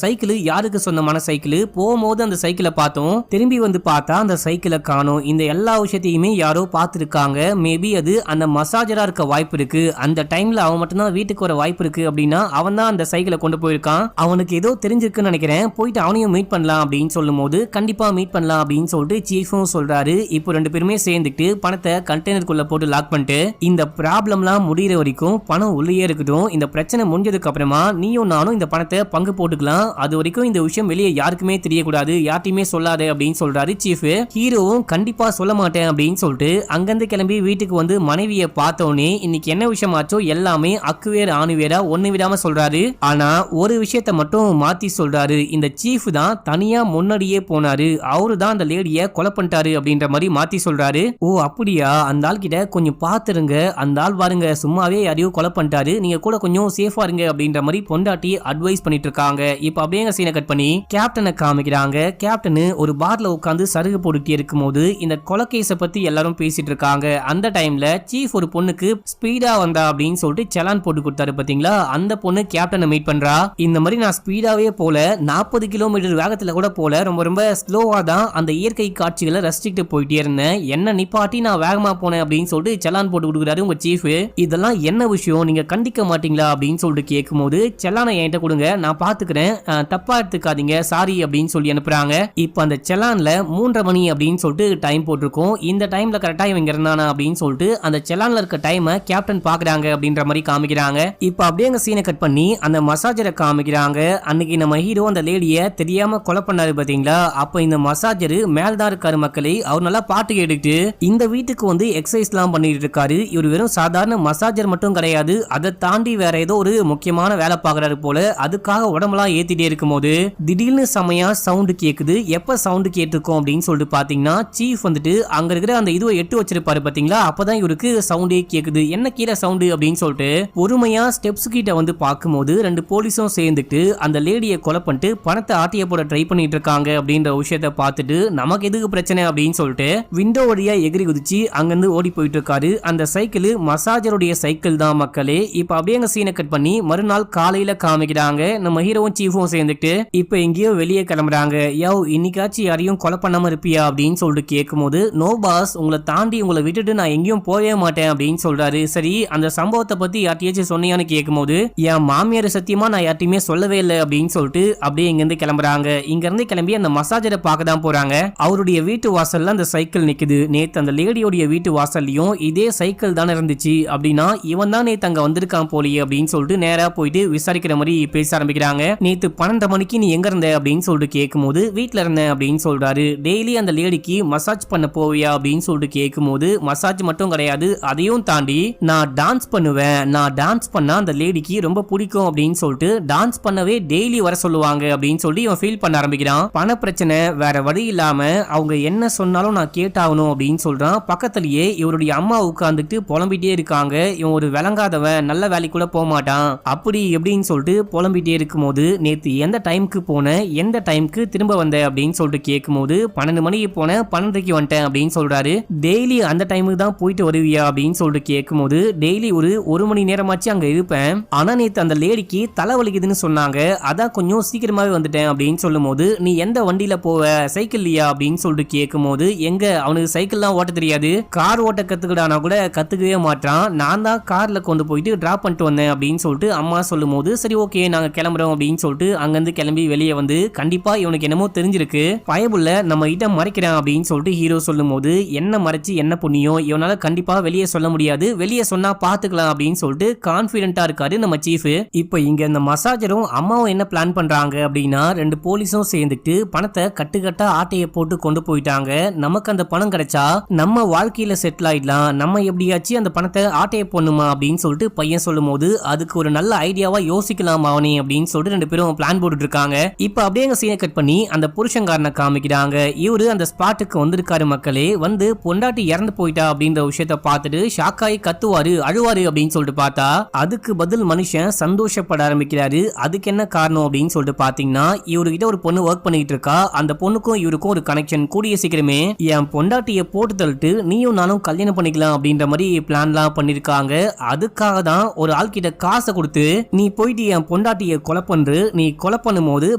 சைக்கிள் யாருக்கு சொந்தமான சைக்கிள், போகும்போது அந்த சைக்கிளை பார்த்தோம், திரும்பி வந்து பார்த்தா அந்த சைக்கிளை காணோம். இந்த எல்லா விஷயத்தையுமே யாரோ பார்த்திருக்காங்க. மேபி அது அந்த மசாஜரா இருக்க வாய்ப்பு இருக்கு. அந்த டைம்ல அவன் மட்டும்தான் வீட்டுக்கு வர வாய்ப்பு இருக்கு அப்படின்னா அவன் தான் அந்த சைக்கிளை கொண்டு போயிருக்கான். அவனுக்கு ஏதோ தெரிஞ்சிருக்குன்னு நினைக்கிறேன், போயிட்டு அவனையும் மீட் பண்ணலாம் அப்படின்னு சொல்லும் போது, கண்டிப்பா மீட் பண்ணலாம் அப்படின்னு சொல்லிட்டு சீஃபும் சொல்றாரு. இப்போ 2 பேருமே சேர்ந்துட்டு பணத்தை கண்டெய்னருக்குள்ள போட்டு லாக் பண்ணிட்டு, இந்த ப்ராப்ளம்லாம் முடிகிற வரைக்கும் பணம் உள்ளே இருக்கட்டும், இந்த பிரச்சனை முடிஞ்சதுக்கு அப்புறமா நீயும் நானும் இந்த பணத்தை பங்கு போட்டுக்கலாம், அது வரைக்கும் இந்த விஷயம் வெளியே யாருக்குமே தெரியக்கூடாது, யார்ட்டையுமே சொல்லாத அப்படின்னு சொல்றாரு சீஃப். ஹீரோவும் கண்டிப்பா சொல்ல மாட்டேன் அப்படின்னு சொல்லிட்டு அங்கிருந்து கிளம்பி வீட்டுக்கு வந்து மனைவியை பார்த்தோன்னே, இன்னைக்கு என்ன விஷயம் ஆச்சோ எல்லாமே அக்குவேர் ஆணுவேரா ஒண்ணு விடாம சொல்றாரு. ஆனா ஒரு விஷயத்த மட்டும் மாத்தி சொல்றாரு. இந்த சீஃப் தான் தனியா முன்னாடியே போனாரு, அவரு தான் அந்த லேடிய கொலை பண்ணிட்டாரு அப்படின்ற மாதிரி மாத்தி சொல்றாரு. ஓ அப்படியா, அந்த ஆள் கிட்ட கொஞ்சம் பாத்துருங்க, அந்த ஆள் பாருங்க சும்மாவே யாரையோ கொலை பண்ணிட்டாரு, நீங்க கூட கொஞ்சம் சேஃபா இருங்க அப்படின்ற மாதிரி பொண்டாட்டி அட்வைஸ் பண்ணிட்டு இருக்காங்க. இப்ப அப்படியே சீனை கட் பண்ணி கேப்டனை காமிக்கிறாங்க. கேப்டன் ஒரு பார்ல உட்கார்ந்து சருகு போட்டுட்டே இருக்கும்போது இந்த கொலை கேஸ பத்தி எல்லாரும் பேசிட்டு இருக்காங்க. அந்த டைம்ல சீஃப் ஒரு பொண்ணுக்கு ஸ்பீடா வந்தா அப்படின்னு சொல்லிட்டு செலான் போட்டு கொடுத்தாரு பாத்தீங்களா, அந்த பொண்ணு கேப்டனை மீட் பண்றா. இந்த மாதிரி நான் ஸ்பீடாவே போல, 40 கிலோமீட்டர் வேகத்துல கூட போல, ரொம்ப ரொம்ப ஸ்லோவா தான் அந்த இயற்கை காட்சிகளை ரசிச்சுட்டு போயிட்டே இருந்தேன், என்ன நிப்பாட்டி நான் வேகமா போனேன் அப்படின்னு சொல்லிட்டு செலான் போட்டு கொடுக்குறாரு உங்க சீஃப். இதெல்லாம் என்ன விஷயம், நீங்க கண்டிக்க மாட்டீங்களா அப்படின்னு சொல்லிட்டு கேட்கும்போது, செலானை என்கிட்ட கொடுங்க நான் பாத்துக்கிறேன், தப்பா எடுத்துக்காதீங்க சாரி அப்படின்னு சொல்லி அனுப்புறாங்க. இப்ப அந்த செலான்ல 3:30 மணி அப்படின்னு சொல்லிட்டு டைம் போட்டிருக்கோம். இந்த டைம்ல கரெக்டா இவங்க இருந்தானா அப்படின்னு சொல்லிட்டு அந்த செலான்ல இருக்க டைமை கேப்டன் பாக்குறாங்க அப்படின்ற மாதிரி காமிக்கிறாங்க. இப்ப அப்படியே அங்க சீனை கட் பண்ணி அந்த மசாஜரை காமிக்கிறாங்க. அன்னைக்கு நம்ம ஹீரோ அந்த லேடிய தெரியாம கொலை பண்ணாரு பாத்தீங்களா, அப்ப இந்த மசாஜர் மேல்தான் இருக்காரு மக்களே, அவர் நல்லா பாட்டு கேட்டுட்டு இந்த வீட்டுக்கு வந்து எக்ஸசைஸ் எல்லாம் பண்ணிட்டு இருக்காரு. இவர் வெறும் சாதாரண மசாஜர் மட்டும் கிடையாது, அதை தாண்டி வேற ஏதோ ஒரு முக்கியமான வேலை பாக்குறாரு போல. அதுக்காக உடம்பெல்லாம் ஏத்திட்டே இருக்கும் போது திடீர்னு செமையா சவுண்ட் கேக்குது. எப்ப சவுண்ட் கேட்டிருக்கோம் அப்படின்னு சொல்லிட்டு பாத்தீங்கன்னா, சீஃப் வந்துட்டு அங்க இருக்கிற அந்த இதுவை எட்டு வச்சிருப்பாரு பாத்தீங்களா, அப்பதான் இவருக்கு சவுண்டே கேக்குது. என்ன கீழே சவுண்டு அப்படின்னு சொல்லிட்டு பொறுமையா ஸ்டெப்ஸ் கிட்ட வந்து பார்க்கும்போது 2 போலீஸும் சேர்ந்துட்டு அந்த லேடியை கொலை பண்ணிட்டு பணத்தை ஆட்டிய போட ட்ரை பண்ணிட்டு இருக்காங்க அப்படின்ற விஷயத்த பார்த்துட்டு, நமக்கு எதுக்கு பிரச்சனை அப்படின்னு சொல்லிட்டு விண்டோ வழியா எகிரி குதிச்சு அங்கிருந்து ஓடி போயிட்டு இருக்காரு. அந்த சைக்கிள் மசாஜருடைய சைக்கிள் தான் மக்களே. இப்ப அப்படியே அங்க சீனை கட் பண்ணி மறுநாள் காலையில காமிக்கிறாங்க. நம்ம ஹீரோவும் சீஃபும் சேர்ந்துட்டு இப்ப எங்கேயோ வெளியே கிளம்புறாங்க. யோ இன்னைக்காச்சும் யாரையும் கொலை பண்ணாம இருப்பியா அப்படின்னு சொல்லிட்டு கேட்கும்போது, நோ பாஸ், உங்களை தாண்டி உங்களை விட்டுட்டு நான் எங்கேயும் போகவே மாட்டேன் அப்படின்னு சொல்றாரு. சரி, அந்த சம்பவத்தை பத்தி யார்ட்டையாச்சும் சொன்னியான்னு கேட்கும்போது, என் மாமியார் சத்தியமா நான் யார்ட்டையுமே சொல்லவே இல்லை அப்படின்னு சொல்லிட்டு அப்படியே இங்க இருந்து கிளம்புறாங்க. இங்க இருந்து கிளம்பி அந்த மசாஜரை பார்க்க தான் போறாங்க. அவருடைய வீட்டு வாசல்ல அந்த சைக்கிள் நிக்குது. நேத்து அந்த லேடியோடைய வீட்டு வாசல்லையும் இதே சைக்கிள் தானே இருந்துச்சு. அப்படின்னா இவன் தான் நேத்து அங்க வந்திருக்கான் போலியே அப்படின்னு சொல்லிட்டு நேரா போயிட்டு விசாரிக்கிற மாதிரி பேச ஆரம்பிக்கிறாங்க. நேத்து 12 மணிக்கு நீ எங்க இருந்த அப்படின்னு சொல்லிட்டு கேட்கும்போது, வீட்டுல இருந்தேன் அப்படின்னு சொல்றாரு. டெய்லி அந்த லேடிக்கு மசாஜ் பண்ண போவியா அப்படின்னு சொல்லிட்டு கேட்கும்போது, மசாஜ் மட்டும் கிடையாது, அதையும் தாண்டி நான் டான்ஸ் பண்ணுவேன். நான் டான்ஸ் பண்ணா அந்த லேடிக்கு ரொம்ப பிடிக்கும் அப்படின்னு சொல்லிட்டு டான்ஸ் பண்ணவே டெய்லி வர சொல்லுவாங்க அப்படின்னு சொல்லி இவன் ஃபீல் பண்ண ஆரம்பிக்கிறான். பண பிரச்சனை, வேற வழி இல்லாம அவங்க என்ன சொன்னாலும் நான் கேட்டாகணும் அப்படின்னு சொல்றான். பக்கத்திலேயே இவருடைய அம்மா உட்கார்ந்துட்டு புலம்பிட்டே இருக்காங்க. இவன் ஒரு விளங்காதவன், நல்ல வேலைக்கு கூட போக மாட்டான் அப்படி எப்படின்னு சொல்லிட்டு புலம்பிட்டே இருக்கும்போது, நேத்து எந்த டைமுக்கு போன, எந்த டைமுக்கு திரும்ப வந்த அப்படின்னு சொல்லிட்டு கேட்கும்போது, 12 மணிக்கு போனேன், 12:30 வந்துட்டேன் அப்படின்னு சொல்றாரு. டெய்லி அந்த டைமுக்கு தான் போயிட்டு வருவியா அப்படின்னு சொல்லிட்டு கேட்கும்போது, டெய்லி ஒரு மணி நேரமாச்சு அங்க இருப்பேன். ஆனா நேத்து அந்த லேடிக்கு தலைவலிக்குதுன்னு சொன்னாங்க, அதான் கொஞ்சம் சீக்கிரமாவே வந்துட்டேன் அப்படின்னு சொல்லும் போது, நீ எந்த வண்டியில போவ, சைக்கிள்லையா அப்படின்னு சொல்லிட்டு கேட்கும்போது, எங்க அவனுக்கு சைக்கிள்லாம் ஓட்ட தெரியாது, கார் ஓட்ட கத்துக்கிட்டானா கூட கத்துக்கவே மாட்டான், நான் தான் கார்ல கொண்டு போயிட்டு டிராப் பண்ணிட்டு வந்தேன் அப்படின்னு சொல்லிட்டு அம்மா சொல்லும் போது, சரி ஓகே நாங்க கிளம்புறோம் அப்படின்னு சொல்லிட்டு அங்கிருந்து கிளம்பி வெளியே வந்து, கண்டிப்பா இவனுக்கு என்னமோ தெரிஞ்சிருக்கு, பயபுள்ள நம்ம கிட்ட மறைக்கிறான் அப்படின்னு சொல்லிட்டு ஹீரோ சொல்லும் போது, என்ன மறைச்சு என்ன புண்ணியம், இவனால கண்டிப்பா வெளியே சொல்ல முடியாது, வெளியே சொன்னா பாத்துக்கலாம் அப்படின்னு சொல்லிட்டு கான்பிடென்ட்டா இருக்காரு நம்ம சீஃப். இப்ப இங்க இந்த மசாஜரும் அம்மாவும் என்ன பிளான் பண்றாங்க அப்படின்னா, 2 போலீஸும் சேர்ந்துட்டு பணத்தை கட்டுக்கட்டா ஆட்டையை போட்டு கொண்டு போயிட்டாங்க. நமக்கு அந்த பணம் கிடைச்சா நம்ம வாழ்க்கையில செட்டில் ஆயிடலாம், நம்ம எப்படியாச்சும் அந்த பணத்தை ஆட்டையை போடணுமா அப்படின்னு சொல்லிட்டு பையன் சொல்லும் போது, அதுக்கு ஒரு நல்ல ஐடியாவா யோசிக்கலாம் அவனே அப்படின்னு சொல்லிட்டு 2 பேரும் பிளான் போட்டுட்டு இருக்காங்க. இப்ப அப்படியே எங்க சீனை கட் பண்ணி அந்த புருஷங்காரனை காமிக்கிறாங்க. இவரு அந்த ஸ்பாட்டுக்கு வந்திருக்காரு. மக்களே வந்து பொண்டாட்டி இறந்து போயிட்டா அப்படின்ற விஷயத்த பார்த்துட்டு ஷாக்காயி கத்துவாரு, அழுவாரு அப்படின்னு சொல்லிட்டு பார்த்தா, அதுக்கு பதில் மனுஷன் சந்தோஷப்பட ஆரம்பிக்கிறாரு. அதுக்கு என்ன காரணம் அப்படின்னு சொல்லிட்டு பாத்தீங்கன்னா, இவர்கிட்ட ஒரு பொண்ணு ஒர்க் பண்ணிட்டு இருக்கா. அந்த பொண்ணுக்கும் இவருக்கும் ஒரு கனெக்ஷன், கூடிய சீக்கிரமே என் பொண்டாட்டியை போட்டு தள்ளிட்டு நீயும் நானும் கல்யாணம் பண்ணிக்கலாம் அப்படின்ற மாதிரி பிளான்லாம் பண்ணிருக்காங்க. அதுக்காக தான் ஒரு ஆள் கிட்ட காசை கொடுத்து, நீ போயிட்டு என் பொண்டாட்டியை கொலை பண்று, நீ கொலை பண்ணும் போது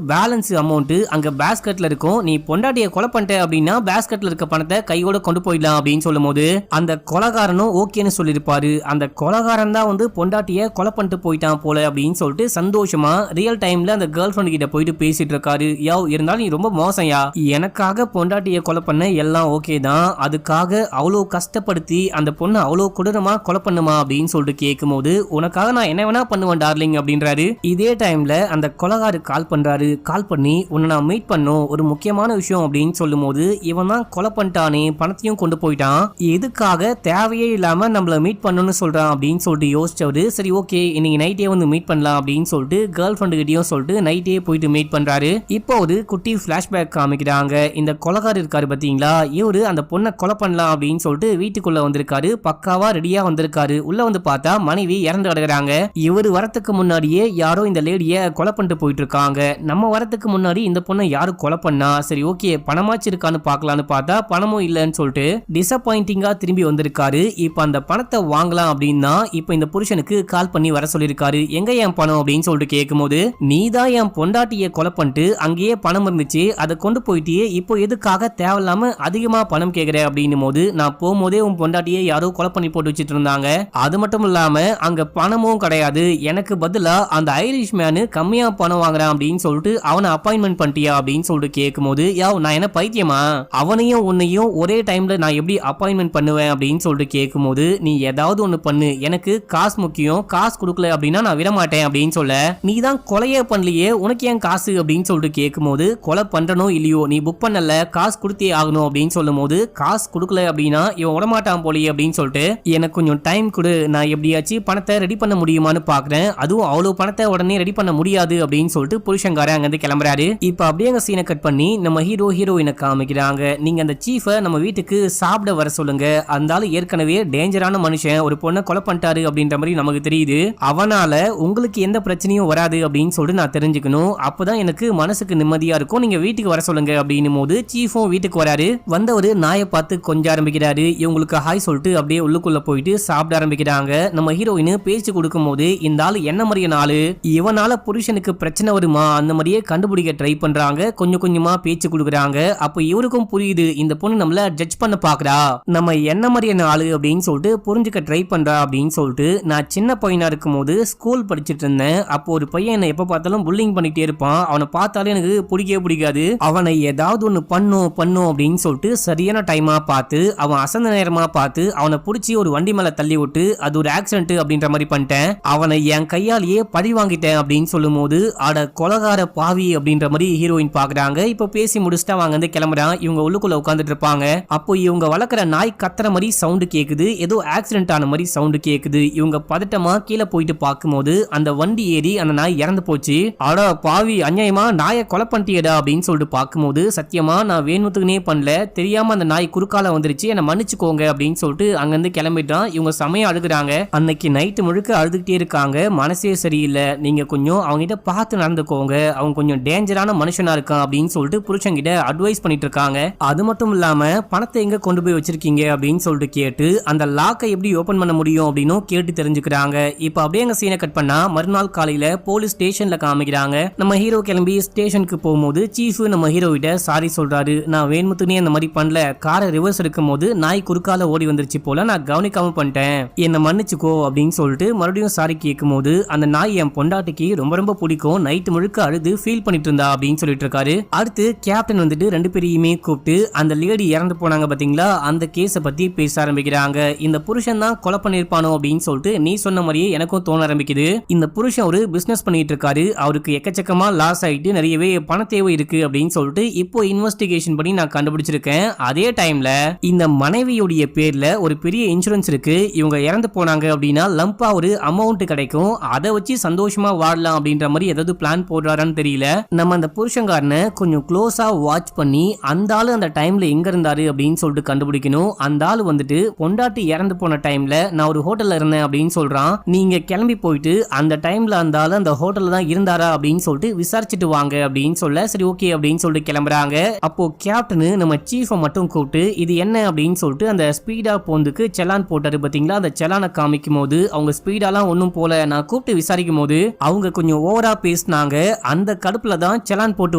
பேலன்ஸ் அமௌண்ட் அங்க பேஸ்கெட்ல இருக்கும், நீ பொண்டாட்டியை கொலை பண்ணிட்ட அப்படின்னா பேஸ்கெட்ல இருக்க பணத்தை கையோட கொண்டு போயிடலாம் அப்படின்னு சொல்லும் போது, அந்த கொலைகாரனும் ஓகேன்னு சொல்லிருப்பாரு. அந்த கொலைகாரன் தான் வந்து பொண்டாட்டியை கொலை பண்ணிட்டு போயிட்டான் போல அப்படின்னு சொல்லிட்டு சந்தோஷமா ரியல் டைம்ல அந்த கேர்ள் ஃபிரெண்ட் கிட்ட போயிட்டு பேசிட்டு இருக்காரு. யோ இருந்தாலும் நீ ரொம்ப மோசம்யா, எனக்காக பொண்டாட்டியை கொலை பண்ண எல்லாம் ஓகே தான், அதுக்காக அவ்வளோ கஷ்டப்படுத்தி அந்த பொண்ணு அவ்வளோ கொடூரமா கொலை பண்ணுமா அப்படின்னு சொல்லிட்டு கேட்கும்போது, உனக்காக நான் என்ன வேணா பண்ணுவேன் டார்லிங் அப்படின்றாரு. இதே டைம்ல அந்த கொலைகாரு கால் பண்றாரு. கால் பண்ணி, உன்னை நான் மீட் பண்ணும் ஒரு முக்கியமான விஷயம் அப்படின்னு சொல்லும் போது, இவன் தான் கொலை பண்ணிட்டானே, பணத்தையும் கொண்டு போயிட்டான், எதுக்காக தேவையே இல்லாம நம்மள மீட் பண்ணணும்னு சொல்றான் அப்படின்னு சொல்லிட்டு யோசிச்சவரு, சரி ஓகே இன்னைக்கு நைட்டே வந்து மீட் பண்ணலாம் அப்படின்னு சொல்லிட்டு கேர்ள் ஃபிரெண்ட் கிட்டயும் சொல்லிட்டு நைட்டே போயிட்டு மீட் பண்றாரு. இப்போ ஒரு குட்டி பிளாஷ்பேக் காமிக்கிறாங்க. இந்த கொலைகார் இருக்காரு பாத்தீங்களா, இவரு அந்த பொண்ணை கொலை பண்ணலாம் அப்படின்னு சொல்லிட்டு வீட்டுக்குள்ள வந்திருக்காரு. பக்காவா ரெடியா வந்திருக்காரு. உள்ள வந்து பார்த்தா மனைவி இறந்து கிடக்குறாங்க. இவரு வரத்துக்கு முன்னாடியே யாரோ இந்த லேடிய கொலை பண்ணிட்டு போயிட்டு இருக்காங்க. நம்ம வரத்துக்கு முன்னாடி இந்த பொண்ணை யாரு கொலை பண்ணா, சரி ஓகே பணமாச்சு இருக்கான்னு பாக்கலான்னு பார்த்தா பணமும் இல்லன்னு சொல்லிட்டு டிசப்பாயிண்டிங்கா திரும்பி வந்திருக்காரு. இப்ப அந்த பணத்தை வாங்கலாம் அப்படின்னா இப்ப இந்த புருஷனுக்கு கால் பண்ணி வர சொல்லிருக்காரு. எங்க என் பணம் அப்படின்னு சொல்லிட்டு கேட்கும்போது, நீதான் என் பொண்டாட்டியை கொலை பண்ணிட்டு அங்கேயே பணம் இருந்துச்சு, அதை கொண்டு போயிட்டு இப்போ எதுக்காக தேவையில்லாம அதிகமா பணம் கேட்கிற அப்படின்னும் போது, நான் போகும்போதே உன் பொண்டாட்டியை யாரோ கொலை பண்ணி போட்டு வச்சுட்டு இருந்தாங்க, அது மட்டும் இல்லாம அங்க பணமும் கிடையாது, எனக்கு பதிலா அந்த ஐரிஷ் மேனு கம்மியா பணம் வாங்குறான் அப்படின்னு சொல்லிட்டு அவனை அப்பாயின்மெண்ட் பண்ணிட்டியா அப்படின்னு சொல்லிட்டு கேட்கும்போது, நான் என்ன பைத்தியமா, அவனையும் உன்னையும் ஒரே டைம்ல நான் எப்படி அப்பாயின்மெண்ட் பண்ணுவேன் அப்படின்னு சொல்லிட்டு கேட்கும்போது, நீ ஏதாவது ஒண்ணு பண்ணு, எனக்கு காசு முக்கியம், காசு கொடுக்கல அப்படின்னா நான் விடமாட்டேன் அப்படின்னு சொல்ல, நீ தான் கொலையே பண்ணலையே உனக்கு ஏன் காசு அப்படின்னு சொல்லிட்டு கேட்கும்போது, கொலை பண்றனோ இல்லையோ நீ புக் பண்ணல, காசு கொடுத்தே ஆகணும் அப்படின்னு சொல்லும் போது, காசு கொடுக்கல அப்படின்னா இவன் விடமாட்டான் போலியே அப்படின்னு சொல்லிட்டு, எனக்கு கொஞ்சம் டைம் கொடு, நான் எப்படியாச்சும் பணத்தை ரெடி பண்ண முடியுமான்னு பாக்குறேன், அதுவும் அவ்வளவு பணத்தை உடனே ரெடி பண்ண முடியாது அப்படின்னு சொல்லிட்டு புருஷங்காரன் அங்க இருந்து கிளம்புறாரு. இப்ப அப்படியே அந்த சீனை கட் பண்ணி நம்ம ஹீரோயினை காமிக்கிறாங்க. நீங்க அந்த சீஃபை நம்ம வீட்டுக்கு சாப்பிட வர சொல்லுங்க, அந்த ஏற்கனவே டேஞ்சரான மனுஷன், ஒரு பொண்ணை கொலை பண்ணிட்டாரு அப்படின்ற மாதிரி நமக்கு தெரியுது, அவனால உங்களுக்கு எந்த பிரச்சனையும் வராது அப்படின்னு சொல்லிட்டு நான் தெரிஞ்சுக்கணும், அப்பதான் எனக்கு மனசுக்கு நிம்மதியா இருக்கும், நீங்க வீட்டுக்கு வர சொல்லுங்க அப்படின்னும் போது சீஃபும் வீட்டுக்கு வராரு. வந்தவரு நாயை பார்த்து கொஞ்சம் ஆரம்பிக்கிறாரு. இவங்களுக்கு ஹாய் சொல்லிட்டு அப்படியே உள்ளுக்குள்ள போயிட்டு சாப்பிட ஆரம்பிக்கிறாங்க. நம்ம ஹீரோயின் பேச்சு கொடுக்கும் போது இந்த ஆளு என்ன மாதிரியான ஆளு, இவனால புருஷனுக்கு பிரச்சனை வருமா அந்த மாதிரியே கண்டுபிடிக்க ட்ரை பண்றாங்க. கொஞ்சம் கொஞ்சமா பேச்சு கொடுக்குறாங்க. அப்போ இவருக்கும் புரியுது இந்த பொண்ணு நம்மள ஜட்ஜ் பண்ண பாக்குறா, நம்ம என்ன மாதிரியான ஆளு அப்படின்னு சொல்லிட்டு புரிஞ்சுக்க ட்ரை பண்றா அப்படின்னு சொல்லிட்டு. நான் சின்ன பையனா இருக்கும் போது ஸ்கூல் படிச்சுட்டு இருந்தேன். அப்போ ஒரு பையன் என்ன எப்ப பார்த்தாலும் புல்லிங் பண்ணிட்டே இருப்பான். அவனை பார்த்தாலே எனக்கு பிடிக்கவே பிடிக்காது. அவனை ஏதாவது ஒண்ணு பண்ணும் அப்படின்னு சொல்லிட்டு சரியான டைமா பார்த்து அவன் அசந்த நேரமா பார்த்து அவனை பிடிச்சி ஒரு வண்டி மேல தள்ளி விட்டு அது ஒரு ஆக்சிடென்ட் அப்படின்ற மாதிரி பண்ணிட்டேன். அவனை என் கையாலேயே பழி வாங்கிட்டேன் அப்படின்னு சொல்லும் போது அட கொலகார பாவி அப்படின்ற மாதிரி ஹீரோயின் பாக்குறாங்க. இப்ப பேசி முடிச்சுட்டு அவங்க வந்து கிளம்புறான். இவங்க உள்ளுக்குள்ள உட்காந்துட்டு இருப்பாங்க. அப்போ இவங்க வளர்க்குற நாய் கத்துற மாதிரி சவுண்டு கேக்குது. ஏதோ ஆக்சிடென்ட் ஆன மாதிரி சவுண்டு கேக்குது. இவங்க பதட்டமா கீழே போயிட்டு பார்க்கும்போது அந்த வண்டி ஏறி அந்த நாய் இறந்து போச்சு. அட பாவி, அநியாயமா நாயை கொலை பண்ணிட்டியடா அப்படின்னு சொல்லிட்டு பார்க்கும்போது சத்தியமா நான் வேணுத்துக்குனே பண்ணல, தெரியாம அந்த நாய் குறுக்கால வந்துருச்சு, என்ன மன்னிச்சுக்கோங்க அப்படின்னு சொல்லிட்டு அங்கிருந்து கிளம்பிட்டான். இவங்க செமையா அழுகுறாங்க. அன்னைக்கு நைட்டு முழுக்க அழுதுகிட்டே இருக்காங்க. மனசே சரியில்லை, நீங்க கொஞ்சம் அவங்ககிட்ட பார்த்து நடந்துக்கோங்க, அவங்க கொஞ்சம் டேஞ்சரான மனுஷனா இருக்கான் அப்படின்னு சொல்லிட்டு புருஷன்கிட்ட அட்வைஸ் பண்ணிட்டு இருக்காங்க. அது மட்டும் இல்லாம பணத்தை எங்க கொண்டு போய் வச்சிருக்கீங்க அப்படின்னு சொல்லிட்டு கேட்டு அந்த லாக்கை எப்படி ஓபன் பண்ண முடியும் அப்படின்னு கேட்டு தெரிஞ்சுக்கிறாங்க. இப்ப அப்படியே எங்க சீனை கட் பண்ணா மறுநாள் காலையில போலீஸ் ஸ்டேஷன்ல காமிக்கிறாங்க. நம்ம ஹீரோ கிளம்பி ஸ்டேஷனுக்கு போகும்போது சீஃப் நம்ம ஹீரோ கிட்ட சாரி சொல்றாரு. நான் வேணுமுத்துனே அந்த மாதிரி பண்ணல, காரை ரிவர்ஸ் எடுக்கும் போது நாய் குறுக்கால ஓடி வந்துருச்சு போல, நான் கவனிக்காம பண்ணிட்டேன், என்ன மன்னிச்சுக்கோ அப்படின்னு சொல்லிட்டு மறுபடியும் சாரி கேட்கும் போது அந்த நாய் என் பொண்டாட்டிக்கு ரொம்ப ரொம்ப பிடிக்கும், நைட்டு முழுக்க அழுது ஃபீல் பண்ணிட்டு இருந்தா அப்படின்னு சொல்லிட்டு இருக்காரு. அடுத்து கேப்டன் வந்துட்டு ரெண்டு பேரையுமே கூப்பிட்டு அந்த லேடி இறந்து போனாங்க பாத்தீங்களா, அந்த கேஸை பத்தி பேச ஆரம்பிக்கிறாங்க. இந்த புருஷன் தான் கொலை பண்ணிருப்பானோ அப்படின்னு சொல்லிட்டு நீ சொன்ன மாதிரியே எனக்கும் தோண ஆரம்பிக்குது. இந்த புருஷன் ஒரு பிசினஸ் பண்ணிட்டு இருக்காரு, அவருக்கு எக்கச்சக்கமா லாஸ் ஆயிட்டு நிறையவே பண தேவை இருக்கு அப்படின்னு சொல்லிட்டு இப்போ இன்வெஸ்டிகேஷன் பண்ணி நான் கண்டுபிடிச்சிருக்கேன். அதே டைம்ல இந்த மனைவியுடைய பேர்ல ஒரு பெரிய இன்சூரன்ஸ் இருக்கு, இவங்க இறந்து போனாங்க அப்படின்னா லம்பா ஒரு அமௌண்ட் கிடைக்கும், அதை வச்சு சந்தோஷமா வாழலாம் அப்படின்ற மாதிரி ஏதாவது பிளான் போடுறாரான்னு தெரியல. நம்ம அந்த புருஷங்காரனை கொஞ்சம் க்ளோஸா வாட்ச் பண்ணி அந்த ஆளு அந்த டைம்ல எங்க இருந்தாரு அப்படின்னு சொல்லிட்டு கண்டுபிடிக்கணும். அந்த ஆளு வந்துட்டு பொண்டாட்டி இறந்து போன டைம்ல நான் ஒரு ஹோட்டல்ல இருந்தேன் அப்படின்னு சொல்றான். நீங்க கிளம்பி போயிட்டு அந்த டைம்ல அந்த ஆளு அந்த ஹோட்டல்ல தான் இருந்தாரா அப்படின்னு சொல்லிட்டு விசாரிச்சுட்டு வாங்க அப்படின்னு சொல்ல சரி ஓகே அப்படின்னு சொல்லிட்டு கிளம்புறாங்க. அப்போ கேப்டன் நம்ம சீஃபை மட்டும் கூப்பிட்டு இது என்ன அப்படின்னு சொல்லிட்டு அந்த ஸ்பீடா போந்துக்கு செலான் போட்டாரு பாத்தீங்களா, அந்த செலானை காமிக்கும் போது அவங்க ஸ்பீடாலாம் ஒன்னும் போல, நான் கூப்பிட்டு விசாரிக்கும் போது அவங்க கொஞ்சம் ஓவரா பேசினாங்க, அந்த கடுப்புல தான் செலான் போட்டு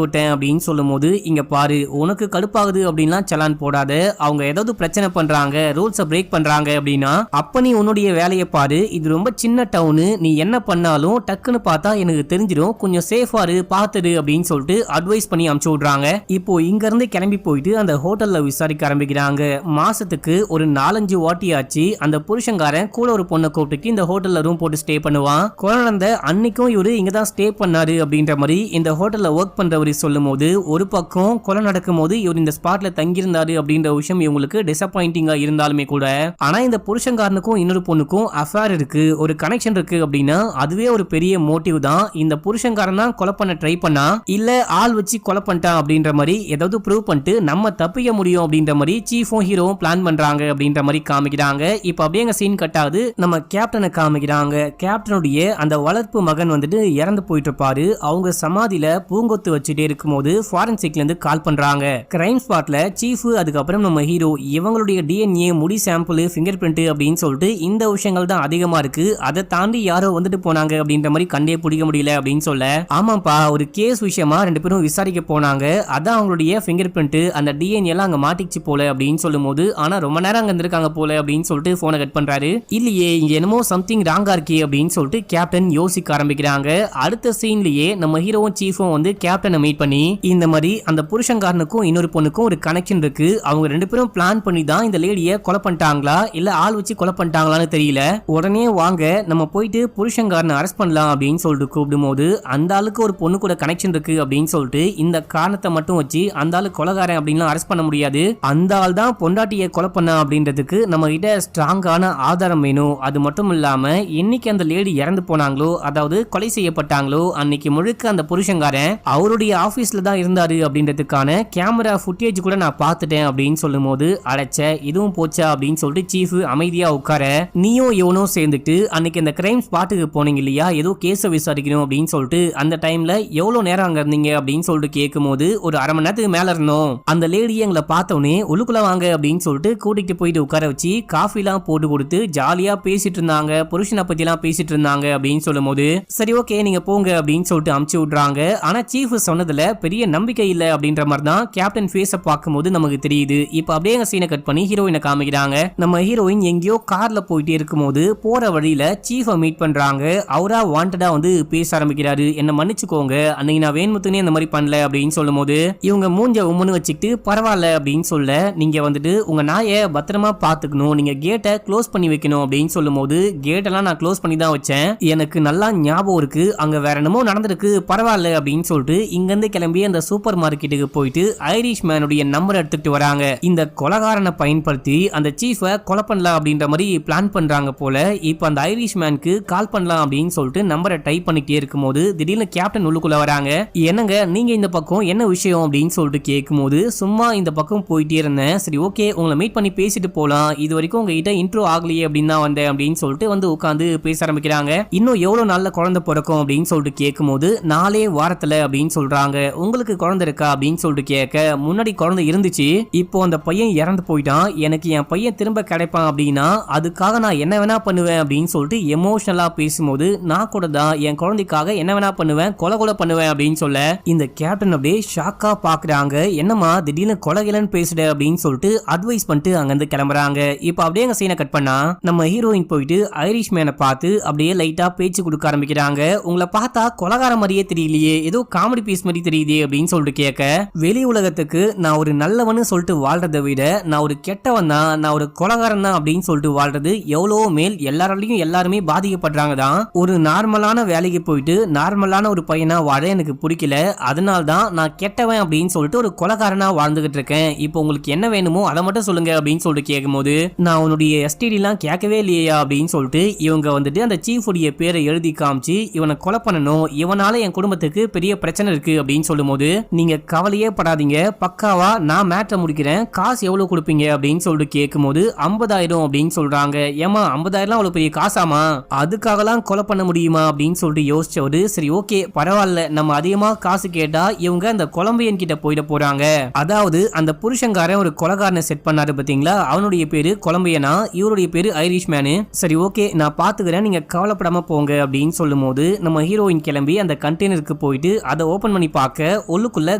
விட்டேன் அப்படின்னு சொல்லும் போது இங்க பாரு உனக்கு கடுப்பாகுது அப்படின்லாம் செலான் போடாத, அவங்க ஏதாவது பிரச்சனை பண்றாங்க ரூல்ஸை பிரேக் பண்றாங்க அப்படின்னா அப்ப நீ உன்னுடைய வேலையை பாரு, இது ரொம்ப சின்ன டவுனு, நீ என்ன பண்ணாலும் டக்குன்னு பார்த்தா எனக்கு தெரிஞ்சிடும், கொஞ்சம் சேஃபா இரு பாத்துடு அப்படின்னு சொல்லிட்டு அட்வைஸ் பண்ணி அனுப்பிச்சு விடுறாங்க. இப்போ இங்க இருந்து கிளம்பி போயிட்டு அந்த ஹோட்டல்ல விசாரிக்க ஆரம்பிக்கிறாங்க. மாசத்துக்கு ஒரு 4-5 வாட்டி ஆச்சு அந்த புருஷங்காரன் கூட ஒரு பொண்ணை கூப்பிட்டு இந்த ஹோட்டல்ல ரூம் போட்டு ஸ்டே பண்ணுவான். குழந்தை அன்னைக்கும் இவரு இங்க தான் ஸ்டே பண்ணாரு அப்படின்ற மாதிரி இந்த ஹோட்டல்ல ஒர்க் பண்றவரு சொல்லும் போது ஒரு பக்கம் கொலை நடக்கும் போது இவர் இந்த ஸ்பாட்ல தங்கியிருந்தாரு அப்படின்ற விஷயம் இவங்களுக்கு டிசப்பாயிண்டிங்கா இருந்தாலுமே கூட, ஆனா இந்த புருஷங்காரனுக்கும் இன்னொரு பொண்ணுக்கும் அஃபேர் இருக்கு, ஒரு கனெக்ஷன் இருக்கு அப்படின்னா அதுவே ஒரு பெரிய மோட்டிவ் தான். இந்த புருஷங்காரன் தான் கொலை பண்ண ட்ரை பண்ணா இல்ல ஆள் வச்சு கொலை பண்ணிட்டான் அப்படின்ற மாதிரி ஏதாவது ப்ரூவ் பண்ணிட்டு நம்ம தப்பிக்க முடியும் அப்படின்ற மாதிரி சீஃபும் ஹீரோவும் பிளான் பண்றாங்க அப்படின்ற மாதிரி காமிக்கிறாங்க. இப்ப அப்படியே சீன் கட் ஆகுது. நம்ம கேப்டனை காமிக்கிறாங்க. கேப்டனுடைய அந்த வளர்ப்பு மகன் வந்துட்டு இறந்து போயிட்டு இருப்பாரு. அவங்க சமாதியில பூங்கொத்து வச்சுட்டே இருக்கும்போது ஃபாரன்சிக்ல இருந்து கால் பண்றாங்க. கிரைம் ஸ்பாட்ல சீஃப் அதுக்கப்புறம் நம்ம ஹீரோ இவங்களுடைய டிஎன்ஏ முடி சாம்பிள் ஃபிங்கர் பிரிண்ட் அப்படின்னு சொல்லிட்டு இந்த விஷயங்கள் தான் அதிகமா இருக்கு, அதை தாண்டி யாரோ வந்துட்டு போனாங்க அப்படின்ற மாதிரி கண்டே பிடிக்க முடியல அப்படின்னு சொல்ல, ஆமாப்பா ஒரு கேஸ் விஷயமா 2 பேரும் விசாரிக்க போனாங்க, அதான் அவங்களுடைய ஃபிங்கர் பிரிண்ட் அந்த டிஎன்ஏ எல்லாம் அங்க மாட்டிச்சு போல அப்படின்னு சொல்லும் போது, ஆனா ரொம்ப நேரம் அங்க இருந்திருக்காங்க போல அப்படின்னு சொல்லிட்டு போனை கட் பண்றாரு. இல்லையே இங்க என்னமோ சம்திங் ராங்கா இருக்கே அப்படின்னு சொல்லிட்டு கேப்டன் யோசிக்க ஆரம்பிக்கிறாங்க. அடுத்த சீன்லயே நம்ம ஹீரோவும் சீஃபும் வந்து கேப்டனை மீட் பண்ணி இந்த மாதிரி அந்த புருஷங்காரனுக்கும் இன்னொரு பொண்ணுக்கும் ஒரு கனெக்ஷன் இருக்கு, அவங்க 2 பேரும் பிளான் பண்ணி தான் இந்த லேடியை கொலை பண்ணிட்டாங்களா இல்ல ஆள் வச்சு கொலை பண்ணிட்டாங்களான்னு தெரியல, உடனே வாங்க நம்ம போயிட்டு புருஷங்காரனை அரெஸ்ட் பண்ணலாம் அப்படின்னு சொல்லிட்டு கூப்பிடும் போது அந்த ஆளுக்கு ஒரு பொண்ணு கூட கனெக்ஷன் இருக்கு அப்படின்னு சொல்லிட்டு இந்த காரணத்தை மட்டும் வச்சு அந்த ஆளு கொலைகாரன் அப்படின்லாம் அரெஸ்ட் பண்ண முடியாது, அந்த ஆள் தான் பொண்டாட்டியை கொலை பண்ண அப்படின்றதுக்கு நம்ம கிட்ட ஸ்ட்ராங்கான ஆதாரம் வேணும். அது மட்டும் இல்லாம இன்னைக்கு அந்த லேடி இறந்து போனாங்களோ அதாவது கொலை செய்யப்பட்டாங்களோ அன்னைக்கு முழுக்க அந்த புருஷங்காரன் அவருடைய ஆபீஸ்ல தான் இருந்தாரு அப்படின்றதுக்கான கேமரா ஃபுட்டேஜ் கூட நான் பார்த்துட்டேன் அப்படின்னு சொல்லும் போது அடைச்ச இதுவும் போச்சா அப்படின்னு சொல்லிட்டு சீஃப் அமைதியா உட்கார, நீயும் இவனும் சேர்ந்துட்டு அன்னைக்கு அந்த கிரைம் ஸ்பாட்டுக்கு போனீங்க இல்லையா ஏதோ கேஸை விசாரிக்கணும் அப்படின்னு சொல்லிட்டு அந்த டைம்ல எவ்வளவு நேரம் அங்க இருந்தீங்க அப்படின்னு சொல்லிட்டு கேட்கும் போது ஒரு 1/2 மணி நேரத்துக்கு மேல இருந்தோம், அந்த லேடி எங்களை பார்த்தோன்னே உள்ளுக்குள்ள வாங்க அப்படின்னு சொல்லிட்டு கூட்டிட்டு போயிட்டு உட்கார வச்சு காஃபி எல்லாம் போட்டு கொடுத்து ஜாலியா பேசிட்டு இருந்தாங்க இருந்தாங்க, புருஷனை பத்தி எல்லாம் பேசிட்டு இருந்தாங்க அப்படின்னு சொல்லும் போது சரி ஓகே நீங்க போங்க அப்படின்னு சொல்லிட்டு அமுச்சு விடுறாங்க. ஆனா சீஃப் சொன்னதுல பெரிய நம்பிக்கை இல்ல அப்படின்ற மாதிரி தான் கேப்டன் ஃபேஸ பார்க்கும்போது நமக்கு தெரியுது. இப்ப அப்படியே சீனை கட் பண்ணி ஹீரோயினை காமிக்கிறாங்க. நம்ம ஹீரோயின் எங்கேயோ கார்ல போயிட்டே இருக்கும்போது போற வழியில சீஃபை மீட் பண்றாங்க. அவரா வாண்டடா வந்து பேச ஆரம்பிக்கிறாரு. என்ன மன்னிச்சுக்கோங்க, அன்னைக்கு நான் வேணுமுத்துனே இந்த மாதிரி பண்ணல அப்படின்னு சொல்லும் போது இவங்க மூஞ்ச உம்முன்னு வச்சுக்கிட்டு பரவாயில்ல அப்படின்னு சொல்ல, நீங்க வந்துட்டு உங்க நாயை பத்திரமா பாத்துக்கணும், நீங்க கேட்டை க்ளோஸ் பண்ணி வைக்கணும் அப்படின்னு சொல்லும் போது கேட்டெல்லாம் நான் க்ளோஸ் பண்ணி தான் வச்சேன், எனக்கு நல்லா ஞாபகம் இருக்கு, அங்க வேற என்னமோ நடந்திருக்கு, பரவாயில்ல அப்படின்னு சொல்லிட்டு இங்க இருந்து கிளம்பி அந்த சூப்பர் மார்க்கெட்டுக்கு போயிட்டு ஐரிஷ் மேனுடைய நம்பர் எடுத்துட்டு வராங்க. இந்த கொலகாரனை பயன்படுத்தி அந்த சீஃபை கொலை பண்ணலாம் அப்படின்ற மாதிரி பிளான் பண்றாங்க போல. இப்ப அந்த ஐரிஷ் மேனுக்கு கால் பண்ணலாம் அப்படின்னு சொல்லிட்டு நம்பரை டைப் பண்ணிட்டே இருக்கும்போது திடீர்னு கேப்டன் உள்ளுக்குள்ள வராங்க. என்னங்க நீங்க இந்த பக்கம் என்ன விஷயம் அப்படின்னு சொல்லிட்டு கேட்கும்போது சும்மா இந்த பக்கம் போயிட்டே இருந்தேன், சரி ஓகே உங்களை மீட் பண்ணி பேசிட்டு போலாம், இது வரைக்கும் உங்ககிட்ட இன்ட்ரோ ஆகலையே அப்படின்னு தான் வந்தேன் அப்படின்னு சொல்லிட்டு வந்து உட்காந்து பேச ஆரம்பிக்கிறாங்க. இன்னும் எவ்வளவு நாள்ல குழந்தை பிறக்கும் அப்படின்னு சொல்லிட்டு கேட்கும்போது 4 வாரத்துல அப்படின்னு சொல்றாங்க. உங்களுக்கு குழந்தை இருக்கா அப்படின்னு சொல்லிட்டு கேட்க, முன்னாடி குழந்தை இருந்துச்சு, இப்போ அந்த பையன் இறந்து போயிட்டான், எனக்கு என் பையன் திரும்ப கிடைப்பான் அப்படின்னா அதுக்காக நான் என்ன வேணா பண்ணுவேன் அப்படின்னு சொல்லிட்டு எமோஷனலா பேசும்போது நான் கூட தான் என் குழந்தைக்காக என்ன வேணா பண்ணுவேன், கொலை பண்ணுவேன் அப்படின்னு சொல்ல இந்த கேப்டன் அப்படியே ஷாக்கா பாக்குறாங்க. என்னமா திடீர்னு கொலைகலன்னு பேசுட அப்படின்னு சொல்லிட்டு அட்வைஸ் பண்ணிட்டு அங்கிருந்து கிளம்புறாங்க. இப்ப அப்படியே எங்க சீனை கட் பண்ணா நம்ம ஹீரோயின் போயிட்டு ஐரிஷ் மேனை பார்த்து அப்படியே லைட்டா பேச்சு கொடுக்க ஆரம்பிக்கிறாங்க. உங்களை பார்த்தா கொலகார மாதிரியே தெரியலையே, ஏதோ காமெடி பீஸ் மாதிரி தெரியுது அப்படின்னு சொல்லிட்டு கேட்க, வெளி உலகத்துக்கு நான் ஒரு நல்லவன்னு சொல்லிட்டு வாழ்றதை விட நான் ஒரு கெட்டவன் தான், நான் ஒரு கொலகாரன் தான் அப்படின்னு சொல்லிட்டு வாழ்றது எவ்வளவோ மேல், எல்லாராலையும் எல்லாருமே பாதிக்கப்படுறாங்க தான். ஒரு நார்மலான வேலைக்கு போயிட்டு நார்மலான ஒரு பையனா வாழ எனக்கு பிடிக்கல, அதனால தான் நான் கெட்டவன் அப்படின்னு சொல்லிட்டு ஒரு கொலகாரனா வாழ்ந்துகிட்டு இருக்கேன், இப்போ உங்களுக்கு என்ன வேணுமோ அதை மட்டும் சொல்லுங்க அப்படின்னு சொல்லிட்டு கேட்கும்போது நான் உன்னுடைய எஸ்டிடி எல்லாம் கேட்கவே இல்லையா அப்படின்னு சொல்லிட்டு இவங்க வந்துட்டு அந்த சீஃப் உடைய பேரை எழுதி காமிச்சு இவனை கொலை பண்ணணும், இவனால என் குடும்பத்துக்கு பெரிய பிரச்சனை இருக்கு அப்படின்னு சொல்லும் போது நீங்க கவலையே படாதீங்க, பக்காவா நான் மேட்ரை முடிக்கிறேன், காசு எவ்வளவு கொடுப்பீங்க அப்படின்னு சொல்லிட்டு கேட்கும்போது 50,000 அப்படின்னு சொல்றாங்க. ஏமா 50,000 அவ்வளவு பெரிய காசாமா, அதுக்காகலாம் கொலை பண்ண முடியுமா அப்படின்னு சொல்லிட்டு யோசிச்சவரு சரி ஓகே பரவாயில்ல, நம்ம அதிகமா காசு கேட்டா இவங்க அந்த கொலம்பியன் கிட்ட போயிட போறாங்க, அதாவது அந்த புருஷங்காரன் ஒரு கொலகாரனை செட் பண்ணாரு பாத்தீங்களா, அவனுடைய பேரு கொலம்பியனா, இவருடைய பேரு ஐரிஷ் மேனு, சரி ஓகே நான் பாத்துக்கிறேன், நீங்க கவலைப்படாம போங்க அப்படின்னு சொல்லும் போது நம்ம ஹீரோயின் கிளம்பி அந்த கண்டெய்னருக்கு போயிட்டு அதை ஓபன் பண்ணி பார்க்க உள்ளுக்குள்ள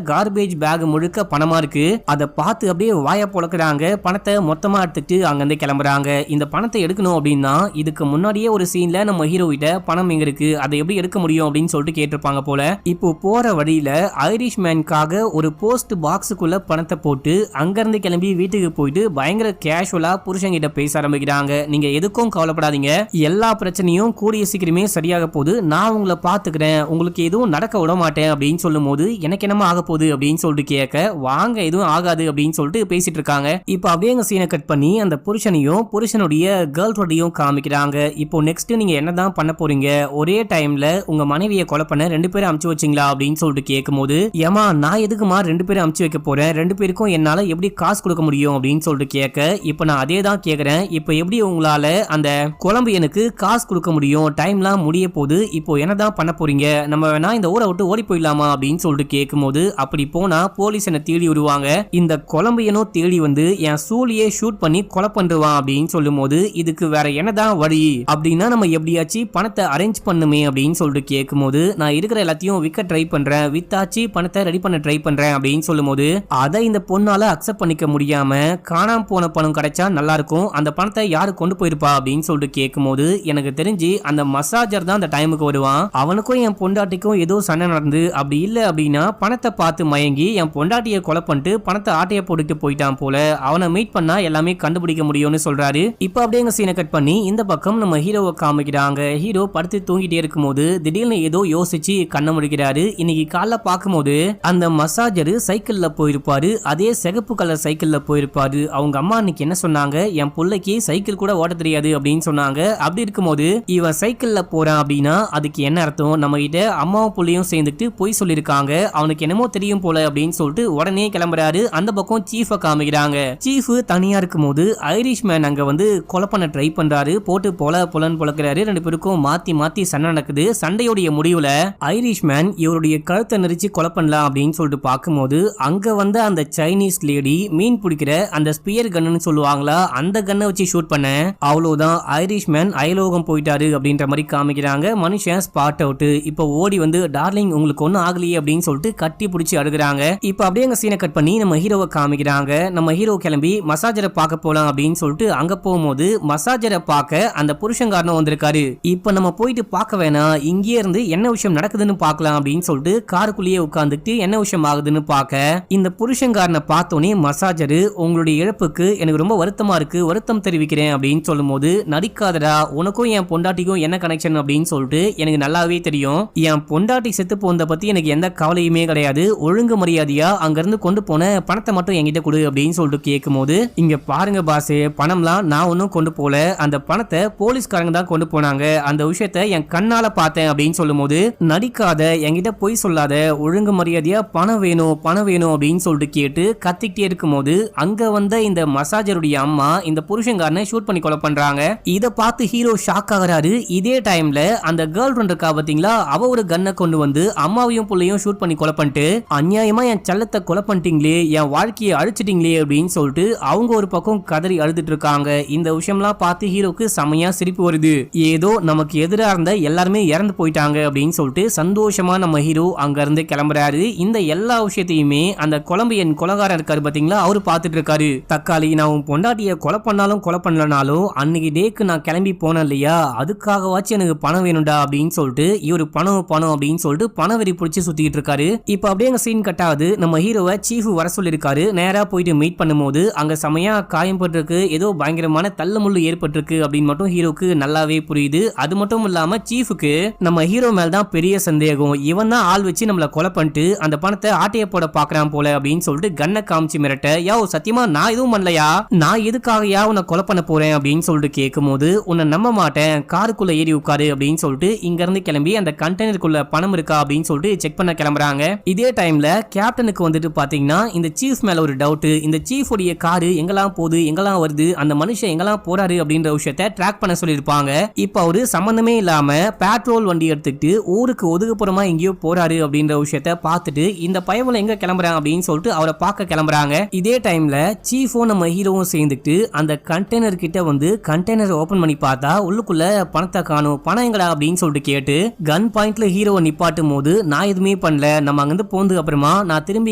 கார்பேஜ் பேக் முழுக்க பணமா இருக்கு. அதை பார்த்து அப்படியே வாய பொளக்குறாங்க. பணத்தை மொத்தமா எடுத்துட்டு அங்கிருந்து கிளம்புறாங்க. இந்த பணத்தை எடுக்கணும் அப்படின்னா இதுக்கு முன்னாடியே ஒரு சீன்ல நம்ம ஹீரோ கிட்ட பணம் எங்க இருக்கு, அதை எப்படி எடுக்க முடியும் அப்படின்னு சொல்லிட்டு கேட்டிருப்பாங்க போல. இப்போ போற வழியில ஐரிஷ் மேனுக்காக ஒரு போஸ்ட் பாக்ஸுக்குள்ள பணத்தை போட்டு அங்கிருந்து கிளம்பி வீட்டுக்கு போயிட்டு பயங்கர கேஷுவலா புருஷன் கிட்ட பேச ஆரம்பிக்கிறாங்க. நீங்க எதுக்கும் கவலைப்படாதீங்க, எல்லா பிரச்சனையும் கூடிய சீக்கிரமே சரியாக போகுது, நான் உங்களை பாத்துக்கிறேன், உங்களுக்கு எதுவும் நடக்க விட மாட்டேன் அப்படின்னு சொல்லும் போது எனக்கு என்னமா ஆக போகுது அப்படின்னு சொல்லிட்டு கேட்க, வாங்க எதுவும் ஆகாது அப்படின்னு சொல்லிட்டு பேசிட்டு இருக்காங்க. இப்போ அப்படியே எங்க சீனை கட் பண்ணி அந்த புருஷனையும் புருஷனுடைய கேர்ள் ஃப்ரெண்டையும் காமிக்கிறாங்க. இப்போ நெக்ஸ்ட் நீங்க என்னதான் பண்ண போறீங்க, ஒரே டைம்ல உங்க மனைவியை கொலை பண்ண 2 பேரும் அமுச்சு வச்சிங்களா அப்படின்னு சொல்லிட்டு கேட்கும்போது ஏமா நான் எதுக்குமா 2 பேரும் அமுச்சு வைக்க போறேன், 2 பேருக்கும் என்னால எப்படி காசு கொடுக்க முடியும் அப்படின்னு சொல்லிட்டு கேட்க, இப்போ நான் அதே தான் கேட்கறேன், இப்போ எப்படி உங்களால அந்த கொலம்பியனுக்கு காசு கொடுக்க முடியும், டைம்லாம் முடிய போகுது, இப்போ என்னதான் பண்ண போறீங்க, நம்ம வேணா இந்த ஊரை விட்டு ஓடி போயிடலாமா அப்படின்னு சொல்லிட்டு கேட்கும்போது அப்படி போனா போலீஸ் என்ன தேடி வருவாங்க, இந்த கொலம்பியனோ தேடி வந்து என் சூழியை ஷூட் பண்ணி கொலை பண்ணுவான் அப்படின்னு சொல்லும் போது இதுக்கு வேற என்னதான் வழி அப்படின்னா நம்ம எப்படியாச்சும் பணத்தை அரேஞ்ச் பண்ணுமே அப்படின்னு சொல்லிட்டு கேட்கும்போது நான் இருக்கிற எல்லாத்தையும் விற்க ட்ரை பண்றேன், வித்தாச்சு பணத்தை ரெடி பண்ண ட்ரை பண்றேன் அப்படின்னு சொல்லும் போது அதை இந்த பொண்ணால அக்செப்ட் பண்ணிக்க முடியாம காணாம போன பணம் கிடைச்சா நல்லா இருக்கும், அந்த பணத்தை யாரு கொண்டு போயிருப்பா அப்படின்னு சொல்லிட்டு கேட்கும்போது எனக்கு தெரிஞ்சு அந்த மசாஜர் தான் அந்த டைமுக்கு வருவான், அவனுக்கும் என் பொண்டாட்டிக்கும் ஏதோ சண்டை நடந்து அப்படி இல்ல அப்படின்னா பணத்தை பார்த்து மயங்கி என் பொண்டாட்டியை கொலை பண்ணிட்டு பணத்தை ஆட்டைய போட்டுட்டு போயிட்டான் போல, அவனை மீட் பண்ணா எல்லாமே கண்டுபிடிக்க முடியும்னு சொல்றாரு. இப்ப அப்படியே எங்க சீனை கட் பண்ணி இந்த பக்கம் நம்ம ஹீரோவை காமிக்கிறாங்க. ஹீரோ படுத்து தூங்கிட்டே இருக்கும்போது திடீர்னு ஏதோ யோசிச்சு கண்ண முடிக்கிறாரு. இன்னைக்கு காலைல பார்க்கும்போது அந்த மசாஜர் சைக்கிள்ல போயிருப்பாரு, அதே சிகப்பு கலர் சைக்கிள்ல போயிருப்பாரு. அவங்க அம்மா இன்னைக்கு என்ன சொன்னாங்க, என் பிள்ளைக்கு சைக்கிள் கூட ஓட்ட தெரியாது அப்படின்னு சொன்னாங்க. அப்படி இருக்கும்போது இவன் சைக்கிள்ல போறான் அப்படின்னா அதுக்கு என்ன அர்த்தம், நம்ம கிட்ட அம்மாவும் பிள்ளையும் சேர்ந்துட்டு போய் சொல்லிருக்காங்க, அவனுக்கு என்னமோ தெரியும் போல அப்படின்னு சொல்லிட்டு உடனே கிளம்புறாரு. அந்த பக்கம் சீஃபை காமிக்கிறாங்க. சீஃப் தனியா இருக்கும்போது ஐரிஷ் மேன் அங்க வந்து கொலை பண்ண ட்ரை பண்றாரு, போட்டு பொலன்னு பொழக்கிறாரு. 2 பேருக்கும் மாத்தி மாத்தி சண்டை நடக்குது. சண்டையோடைய முடிவுல ஐரிஷ் மேன் இவருடைய கழுத்தை நெரிச்சு கொலை பண்ணலாம் அப்படின்னு சொல்லிட்டு பார்க்கும்போது அங்க வந்து அந்த சைனீஸ் லேடி மீன் பிடிக்கிற அந்த ஸ்பியர் கன்னு சொல்லுவாங்களா, அந்த கன்னை வச்சு ஷூட் பண்ண, அவ்வளவுதான் ஐரிஷ் மேன் அயலோகம் போயிட்டாரு அப்படின்ற மாதிரி காமிக்கிறாங்க. மனுஷன் ஸ்பாட் அவுட். இப்ப ஓடி வந்து டார்லிங் உங்களுக்கு ஒன்னும் ஆகலையே அப்படின்னு சொல்லிட்டு கட்டி பிடிச்சி அழுகுறாங்க. இப்ப அப்படியே அங்க சீனை கட் பண்ணி நம்ம ஹீரோவை காமிக்கிறாங்க. நம்ம ஹீரோ கிளம்பி மசாஜரை பார்க்க போலாம் அப்படின்னு சொல்லிட்டு அங்க போகும்போது மசாஜரை பார்க்க அந்த புருஷங்காரனும் வந்திருக்காரு. இப்ப நம்ம போயிட்டு பார்க்க வேணாம், இங்கே இருந்து என்ன விஷயம் நடக்குதுன்னு பார்க்கலாம் அப்படின்னு சொல்லிட்டு காருக்குள்ளேயே உட்கார்ந்துட்டு என்ன விஷயம் ஆகுதுன்னு பார்க்க இந்த புருஷங்காரனை பார்த்தோன்னே மசாஜரு உங்களுடைய இழப்புக்கு எனக்கு ரொம்ப வருத்தமா இருக்கு, வருத்தம் தெரிவிக்கிறேன் அப்படின்னு சொல்லும் போது நடிக்காதடா, உனக்கும் என் பொண்டாட்டிக்கும் என்ன கனெக்ஷன் அப்படின்னு சொல்லிட்டு எனக்கு நல்லாவே தெரியும். என் பொண்டாட்டி செத்து போனதை பத்தி எனக்கு எந்த கவலையுமே கிடையாது. ஒழுங்கு மரியாதையா அங்க இருந்து கொண்டு போன பணத்தை மட்டும் என்கிட்ட கொடு அப்படின்னு சொல்லிட்டு கேட்கும் போது இங்க பாருங்க பாசே, பணம்லாம் நான் ஒன்னும் கொண்டு போல, அந்த பணத்தை போலீஸ்காரங்க தான் கொண்டு போனாங்க, அந்த விஷயத்த என் கண்ணால பார்த்தேன் அப்படின்னு சொல்லும் போது நடிக்காத, என்கிட்ட பொய் சொல்லாத, ஒழுங்கு மரியாதையா பணம் வேணும் பணம் வேணும் அப்படின்னு சொல்லிட்டு கேட்டு கத்திக்கிட்டே இருக்கும் போது அங்க வந்த இந்த மசாஜருடைய அம்மா இந்த புருஷங்காரனை ஷூட் பண்ணி கொலை பண்றாங்க. இத பார்த்து ஹீரோ ஷாக் ஆகுறாரு. இதே டைம்ல அந்த கேர்ள் ஃப்ரெண்ட் இருக்கா பாத்தீங்களா, அவ ஒரு கன்னை கொண்டு வந்து அம்மாவையும் புள்ளையும் ஷூட் பண்ணி கொலை பண்ணிட்டு அநியாயமா என் செல்லத்தை கொலை பண்ணிட்டீங்களே, என் வாழ்க்கையை அழிச்சிட்டீங்களே அப்படின்னு சொல்லிட்டு அவங்க ஒரு பக்கம் கதறி அழுதுட்டு இருக்காங்க. இந்த விஷயம்லாம் பார்த்து ஹீரோக்கு செமையா சிரிப்பு வருது. ஏதோ நமக்கு எதிராக இருந்த எல்லாருமே இறந்து போயிட்டாங்க அப்படின்னு சொல்லிட்டு சந்தோஷமா நம்ம ஹீரோ அங்க இருந்து கிளம்புறாரு. இந்த எல்லா விஷயத்தையுமே அந்த கொலம்பியன் கொலகாரன் இருக்காரு பாத்தீங்களா, அவரு பார்த்துட்டு இருக்காரு. தக்காளி, நான் உன் பொண்டாட்டிய கொலை பண்ணாலும் கொலை பண்ணலனாலும் அன்னைக்கு டேக்கு நான் கிளம்பி போனேன் இல்லையா, அதுக்காகவாச்சும் எனக்கு பணம் வேணும்டா அப்படின்னு சொல்லிட்டு இவரு பணம் பணம் அப்படின்னு சொல்லிட்டு பணம் வெறி பிடிச்சி சுத்திட்டு இருக்காரு. இப்ப அப்படியே அங்க சீன் கட்டாவது. நம்ம ஹீரோவை சீஃப் வர சொல்லிருக்காரு. நேரா போயிட்டு மீட் பண்ணும்போது அங்க செமையா காயம் பட்டிருக்கு, ஏதோ பயங்கரமான தள்ளுமுள்ளு ஏற்பட்டிருக்கு அப்படின்னு மட்டும் ஹீரோக்கு நல்லாவே புரியுது. அது மட்டும் இல்லாம சீஃபுக்கு நம்ம ஹீரோ மேல தான் பெரிய சந்தேகம். இவன் தான் ஆள் வச்சு நம்மள கொலை பண்ணிட்டு அந்த பணத்தை ஆட்டைய போட பாக்குறான் போல அப்படின்னு சொல்லிட்டு கண்ணை காமிச்சு மிரட்ட, யோ சத்தியமா நான் எதுவும் பண்ணலையா, நான் எதுக்காகயா உன்னை கொலை பண்ண போறேன் அப்படின்னு சொல்லிட்டு கேட்கும் போது உன்னை நம்ப மாட்டேன், காருக்குள்ள ஏறி உட்காரு அப்படின்னு சொல்லிட்டு இங்க இருந்து கிளம்பி அந்த கண்டெய்னருக்குள்ள பணம் இருக்கா அப்படின்னு சொல்லிட்டு செக் பண்ண கிளம்புறாங்க. இதே டைம்ல கேப்டனுக்கு வந்துட்டு பாத்தீங்கன்னா இந்த சீஃப் மேல ஒரு டவுட். இந்த சீஃப் உடைய காரு எங்கெல்லாம் போகுது எங்கெல்லாம் வருது, அந்த மனுஷன் எங்கெல்லாம் போறாரு அப்படின்ற விஷயத்தை ட்ராக் பண்ண சொல்லிருப்பாங்க. இப்ப அவரு சம்பந்தமே இல்லாம பெட்ரோல் வண்டி எடுத்துக்கிட்டு ஊருக்கு ஒதுக்குப்புறமா எங்கேயோ போறாரு அப்படின்ற விஷயத்த பார்த்துட்டு இந்த பயவுல எங்க கிளம்புறான் அப்படின்னு சொல்லிட்டு அவரை பார்க்க கிளம்புறாங்க. இதே டைம்ல சீஃபும் நம்ம ஹீரோவும் சேர்ந்துட்டு அந்த கண்டெய்னர் கிட்ட வந்து கண்டெய்னர் ஓபன் பண்ணி பார்த்தா உள்ளுக்குள்ள பணத்தை காணும், பணம் எங்கடா அப்படின்னு சொல்லிட்டு கேட்டு கன் பாயிண்ட்ல ஹீரோவை நிப்பாட்டும் போது நான் எதுவுமே பண்ணல, நம்ம அங்கிருந்து போனதுக்கு அப்புறமா நான் திரும்பி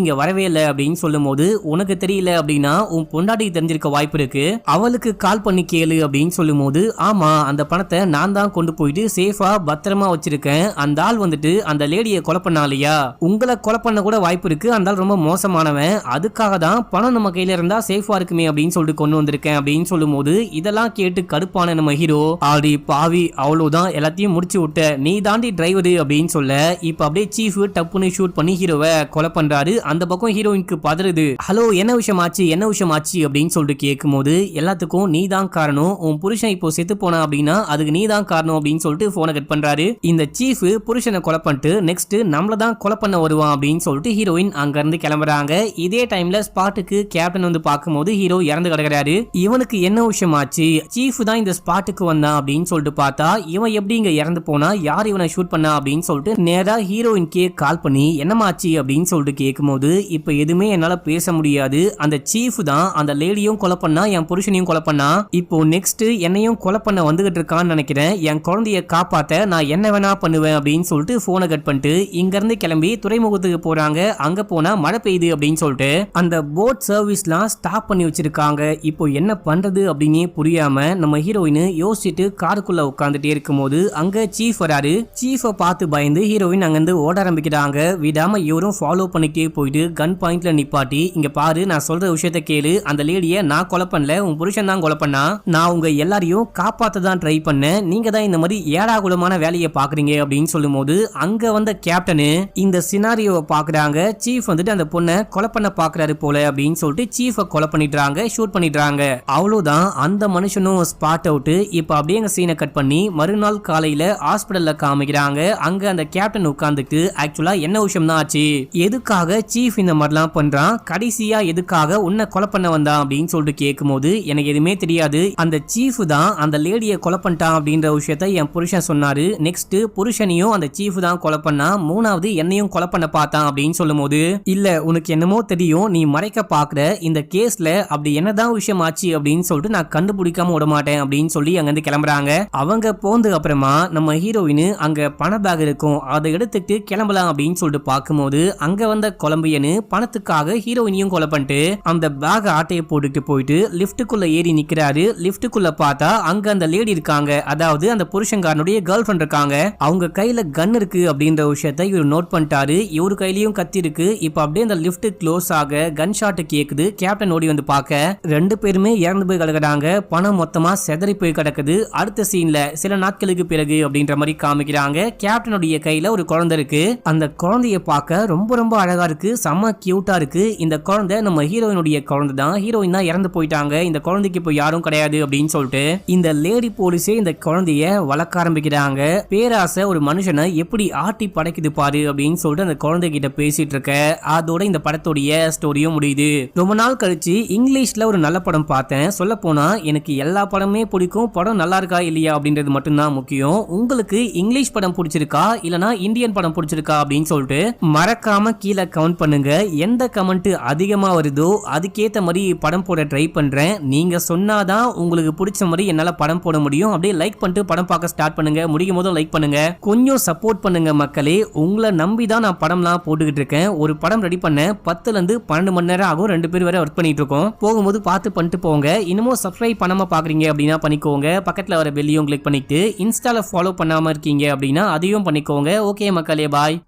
இங்க வரவே இல்லை அப்படின்னு சொல்லும் போது உனக்கு தெரியல அப்படின்னா உன் பொண்டாட்டிக்கு தெரிஞ்சிருக்க வாய்ப்பு இருக்கு, அவளுக்கு கால் பண்ணி கேளு அப்படின்னு சொல்லும் போது ஆமா அந்த பணத்தை நான் தான் கொண்டு போயிட்டு சேஃபா பத்திரமா வச்சிருக்கேன், அந்த ஆள் வந்துட்டு அந்த லேடியை கொலை பண்ணாலையா, உங்களை கொலை பண்ண கூட வாய்ப்பு இருக்கு, அந்த ஆள் ரொம்ப மோசமானவன், அதுக்காக தான் பணம் நம்ம கையில இருந்தா சேஃபா இருக்குமே அப்படின்னு சொல்லிட்டு கொண்டு வந்திருக்கேன் அப்படின்னு சொல்லும் போது இதெல்லாம் கேட்டு கடுப்பான நம்ம ஹீரோ ஆடி பாவி அவ்வளவுதான் எல்லாத்தையும் முடிச்சு விட்ட, நீ தாண்டி டிரைவரு அப்படின்னு சொல்ல இப்ப அப்படியே சீஃப் டப்புன்னு ஷூட் பண்ணி ஹீரோவை கொலை பண்றாரு. அந்த பக்கம் ஹீரோயினுக்கு பதறுது. ஹலோ என்ன விஷயம் ஆச்சு என்ன விஷயம் ஆச்சு அப்படின்னு சொல்லிட்டு கேட்கும் போது எல்லாத்துக்கும் நீ தான் காரணம், உன் புருஷன் இப்போ செத்து போனா அப்படின்னா அதுக்கு நீ தான் காரணம் அப்படின்னு சொல்லிட்டு போனை கட் பண்றாரு. இந்த சீஃப் புருஷனை கொலை பண்ணிட்டு நெக்ஸ்ட் நம்மள தான் கொலை பண்ண வருவான் அப்படின்னு சொல்லிட்டு ஹீரோயின் அங்க இருந்து கிளம்புறாங்க. இதே டைம்ல ஸ்பாட்டுக்கு கேப்டன் வந்து பார்க்கும்போது ஹீரோ இறந்து கிடக்குறாரு. இவனுக்கு என்ன விஷயம் ஆச்சு, சீஃப் தான் இந்த ஸ்பாட்டுக்கு வந்தான் அப்படின்னு சொல்லிட்டு பார்த்தா இவன் எப்படி இங்க இறந்து போனா, யார் இவனை ஷூட் பண்ணா அப்படின்னு சொல்லிட்டு நேரா ஹீரோயின்கே கால் பண்ணி என்னமாச்சு அப்படின்னு சொல்லிட்டு கேட்கும்போது இப்ப எதுவுமே என்னால பேச முடியாது, அந்த சீஃப் தான் அந்த லேடியும் கொலை பண்ணா என் புருஷனையும் கொலை பண்ணா, இப்போ நெக்ஸ்ட் என்னையும் கொலை பண்ண வந்துகிட்டு இருக்கான்னு நினைக்கிறேன், என் குழந்தைய காப்பாத்த நான் என்ன வேணா பண்ணுவேன் அப்படின்னு சொல்லிட்டு போனை கட் பண்ணிட்டு இங்க இருந்து கிளம்பி துறைமுகத்துக்கு போறாங்க. அங்க போனா மழை பெய்யுது அப்படின்னு சொல்லிட்டு அந்த போட் சர்வீஸ்லாம் ஸ்டாப் பண்ணி வச்சிருக்காங்க. இப்போ என்ன பண்றது அப்படின்னே புரியாம நம்ம ஹீரோயின் யோசிச்சுட்டு காருக்குள்ள உட்காந்துட்டே இருக்கும்போது அங்க சீஃப் வராரு. சீஃபை பார்த்து பயந்து ஹீரோயின் அங்கிருந்து ஓட ஆரம்பிக்கிறாங்க. விடாம இவரும் ஃபாலோ பண்ணிட்டே போயிட்டு கன் பாயிண்ட்ல நிப்பாட்டி இங்க பாரு நான் சொல்ற விஷயத்த கேளு, அந்த லேடிய நான் கொலை பண்ணல, உன் புருஷன் தான் கொலை பண்ணா, நான் உங்க எல்லாரையும் காப்பாத்த தான் ட்ரை பண்ணேன், நீங்க தான் இந்த மாதிரி ஏடாகுலமான வேலையை பாக்குறீங்க அப்படின்னு சொல்லும் போது அங்க வந்த கேப்டனு இந்த சினாரியோவை பாக்குறாங்க. சீஃப் வந்துட்டு அந்த பொண்ணை கொலை பண்ண பாக்குறாரு போல அப்படின்னு சொல்லிட்டு சீஃபை கொலை பண்ணிடுறாங்க, ஷூட் பண்ணிடுறாங்க. அவ்வளவுதான் அந்த மனுஷனும் ஸ்பாட் அவுட். இப்ப அப்படியே சீனை கட் பண்ணி மறுநாள் காலையில ஹாஸ்பிடல்ல காமிக்கிறாங்க. அங்க அந்த கேப்டன் உட்கார்ந்துட்டு ஆக்சுவலா என்ன விஷயம் தான் ஆச்சு, எதுக்காக சீஃப் இந்த மாதிரிலாம் பண்றான், கடைசியா எதுக்காக உன்னை கொலை பண்ண வந்தான் அப்படின்னு சொல்லிட்டு கேட்கும்போது எனக்கு எதுவுமே தெரியாது, அந்த சீஃப் தான் அந்த லேடியை கொலை பண்ணிட்டான் அப்படின்ற விஷயத்த என் புருஷன் சொன்னாரு, நெக்ஸ்ட் புருஷனையும் அந்த சீஃப் தான் கொலை பண்ணா, மூணாவது என்னையும் கொலை பண்ண பார்த்தான் அப்படின்னு சொல்லும் போது இல்ல உனக்கு என்னமோ தெரியும், நீ மறைக்க பாக்குற இந்த கேஸ்ல அப்படி என்னதான் விஷயம் ஆச்சு அப்படின்னு சொல்லிட்டு நான் கண்டுபிடிக்காம விட மாட்டேன் அப்படின்னு அப்படின்னு சொல்லி அங்கிருந்து கிளம்புறாங்க. அவங்க போந்து அப்புறமா நம்ம ஹீரோயின் அங்க பண பேக் இருக்கும், அதை எடுத்துட்டு கிளம்பலாம் அப்படின்னு சொல்லிட்டு பார்க்கும்போது அங்க வந்த கொலம்பியனு பணத்துக்காக ஹீரோயினையும் கொலை பண்ணிட்டு அந்த பேக் ஆட்டையை போட்டுட்டு போயிட்டு லிப்டுக்குள்ள ஏறி நிக்கிறாரு. லிப்டுக்குள்ள பார்த்தா அங்க அந்த லேடி இருக்காங்க, அதாவது அந்த புருஷங்காரனுடைய கேர்ள் ஃபிரெண்ட் இருக்காங்க. அவங்க கையில கன் இருக்கு அப்படின்ற விஷயத்தை இவர் நோட் பண்ணிட்டாரு. இவரு கையிலயும் கத்தி இருக்கு. இப்ப அப்படியே அந்த லிப்ட் க்ளோஸ் ஆக கன் ஷாட் கேக்குது. கேப்டன் ஓடி வந்து பார்க்க ரெண்டு பேருமே இறந்து போய் கிடக்குறாங்க. பணம் மொத்தமா செதறி போய் கிடக்குது. அடுத்த சீன்ல சில நாட்களுக்கு பிறகு அப்படின்ற மாதிரி காமிக்கிறாங்க. கேப்டனுடைய கையில ஒரு குழந்தை இருக்கு. அந்த குழந்தைய பார்க்க ரொம்ப ரொம்ப அழகா இருக்கு, செம்ம கியூட்டா இருக்கு. இந்த குழந்தை நம்ம ஹீரோயினுடைய குழந்தை தான். ஹீரோயின் தான் இறந்து போயிட்டாங்க, இந்த குழந்தைக்கு இப்போ யாரும் கிடையாது அப்படின்னு சொல்லிட்டு இந்த லேடி போலீஸே இந்த குழந்தைய வளர்க்க ஆரம்பிக்கிறாங்க. பேராசை ஒரு மனுஷனை எப்படி ஆட்டி படைக்குது பாரு அப்படின்னு சொல்லிட்டு அந்த குழந்தை கிட்ட பேசிட்டு இருக்க. அதோட இந்த படத்துடைய ஸ்டோரியும் முடியுது. ரொம்ப நாள் கழிச்சு இங்கிலீஷ்ல ஒரு நல்ல படம் பார்த்தேன். சொல்ல போனா எனக்கு எல்லா படமே பிடிக்கும், படம் நல்லா இருக்கா இல்லையா அப்படின்றது மட்டும்தான் முக்கியம். உங்களுக்கு இங்கிலீஷ் படம் பிடிச்சிருக்கா இல்லனா இந்தியன் படம் பிடிச்சிருக்கா அப்படின்னு சொல்லிட்டு மறக்காம கீழே கமெண்ட் பண்ணுங்க. எந்த கமெண்ட் அதிகமா வருதோ அதுக்கேத்த மாதிரி படம் போட ட்ரை பண்றேன். நீங்க சொன்னாதான் உங்களுக்கு பிடிச்ச மாதிரி என்னால படம் போட முடியும். அப்படியே லைக் பண்ணிட்டு படம் பார்க்க ஸ்டார்ட் பண்ணுங்க. முடியும் போதும் லைக் பண்ணுங்க, கொஞ்சம் சப்போர்ட் பண்ணுங்க மக்களே. உங்களை நம்பி தான் நான் படம்லாம் போட்டுக்கிட்டு இருக்கேன். ஒரு படம் ரெடி பண்ண 10 ல இருந்து 12 மணி நேரம் ஆகும். 2 பேர் வரை ஒர்க் பண்ணிட்டு இருக்கோம். போகும்போது பார்த்து பண்ணிட்டு போங்க. இன்னமும் சப்ஸ்கிரைப் பண்ணாம பாக்குறீங்க அப்படின்னா பண்ணிக்கோங்க. பக்கத்துல வர பெல்லையும் கிளிக் பண்ணிட்டு இன்ஸ்டால ஃபாலோ பண்ணாம இருக்கீங்க அப்படின்னா அதையும் பண்ணிக்கோங்க. ஓகே மக்களே, பாய்.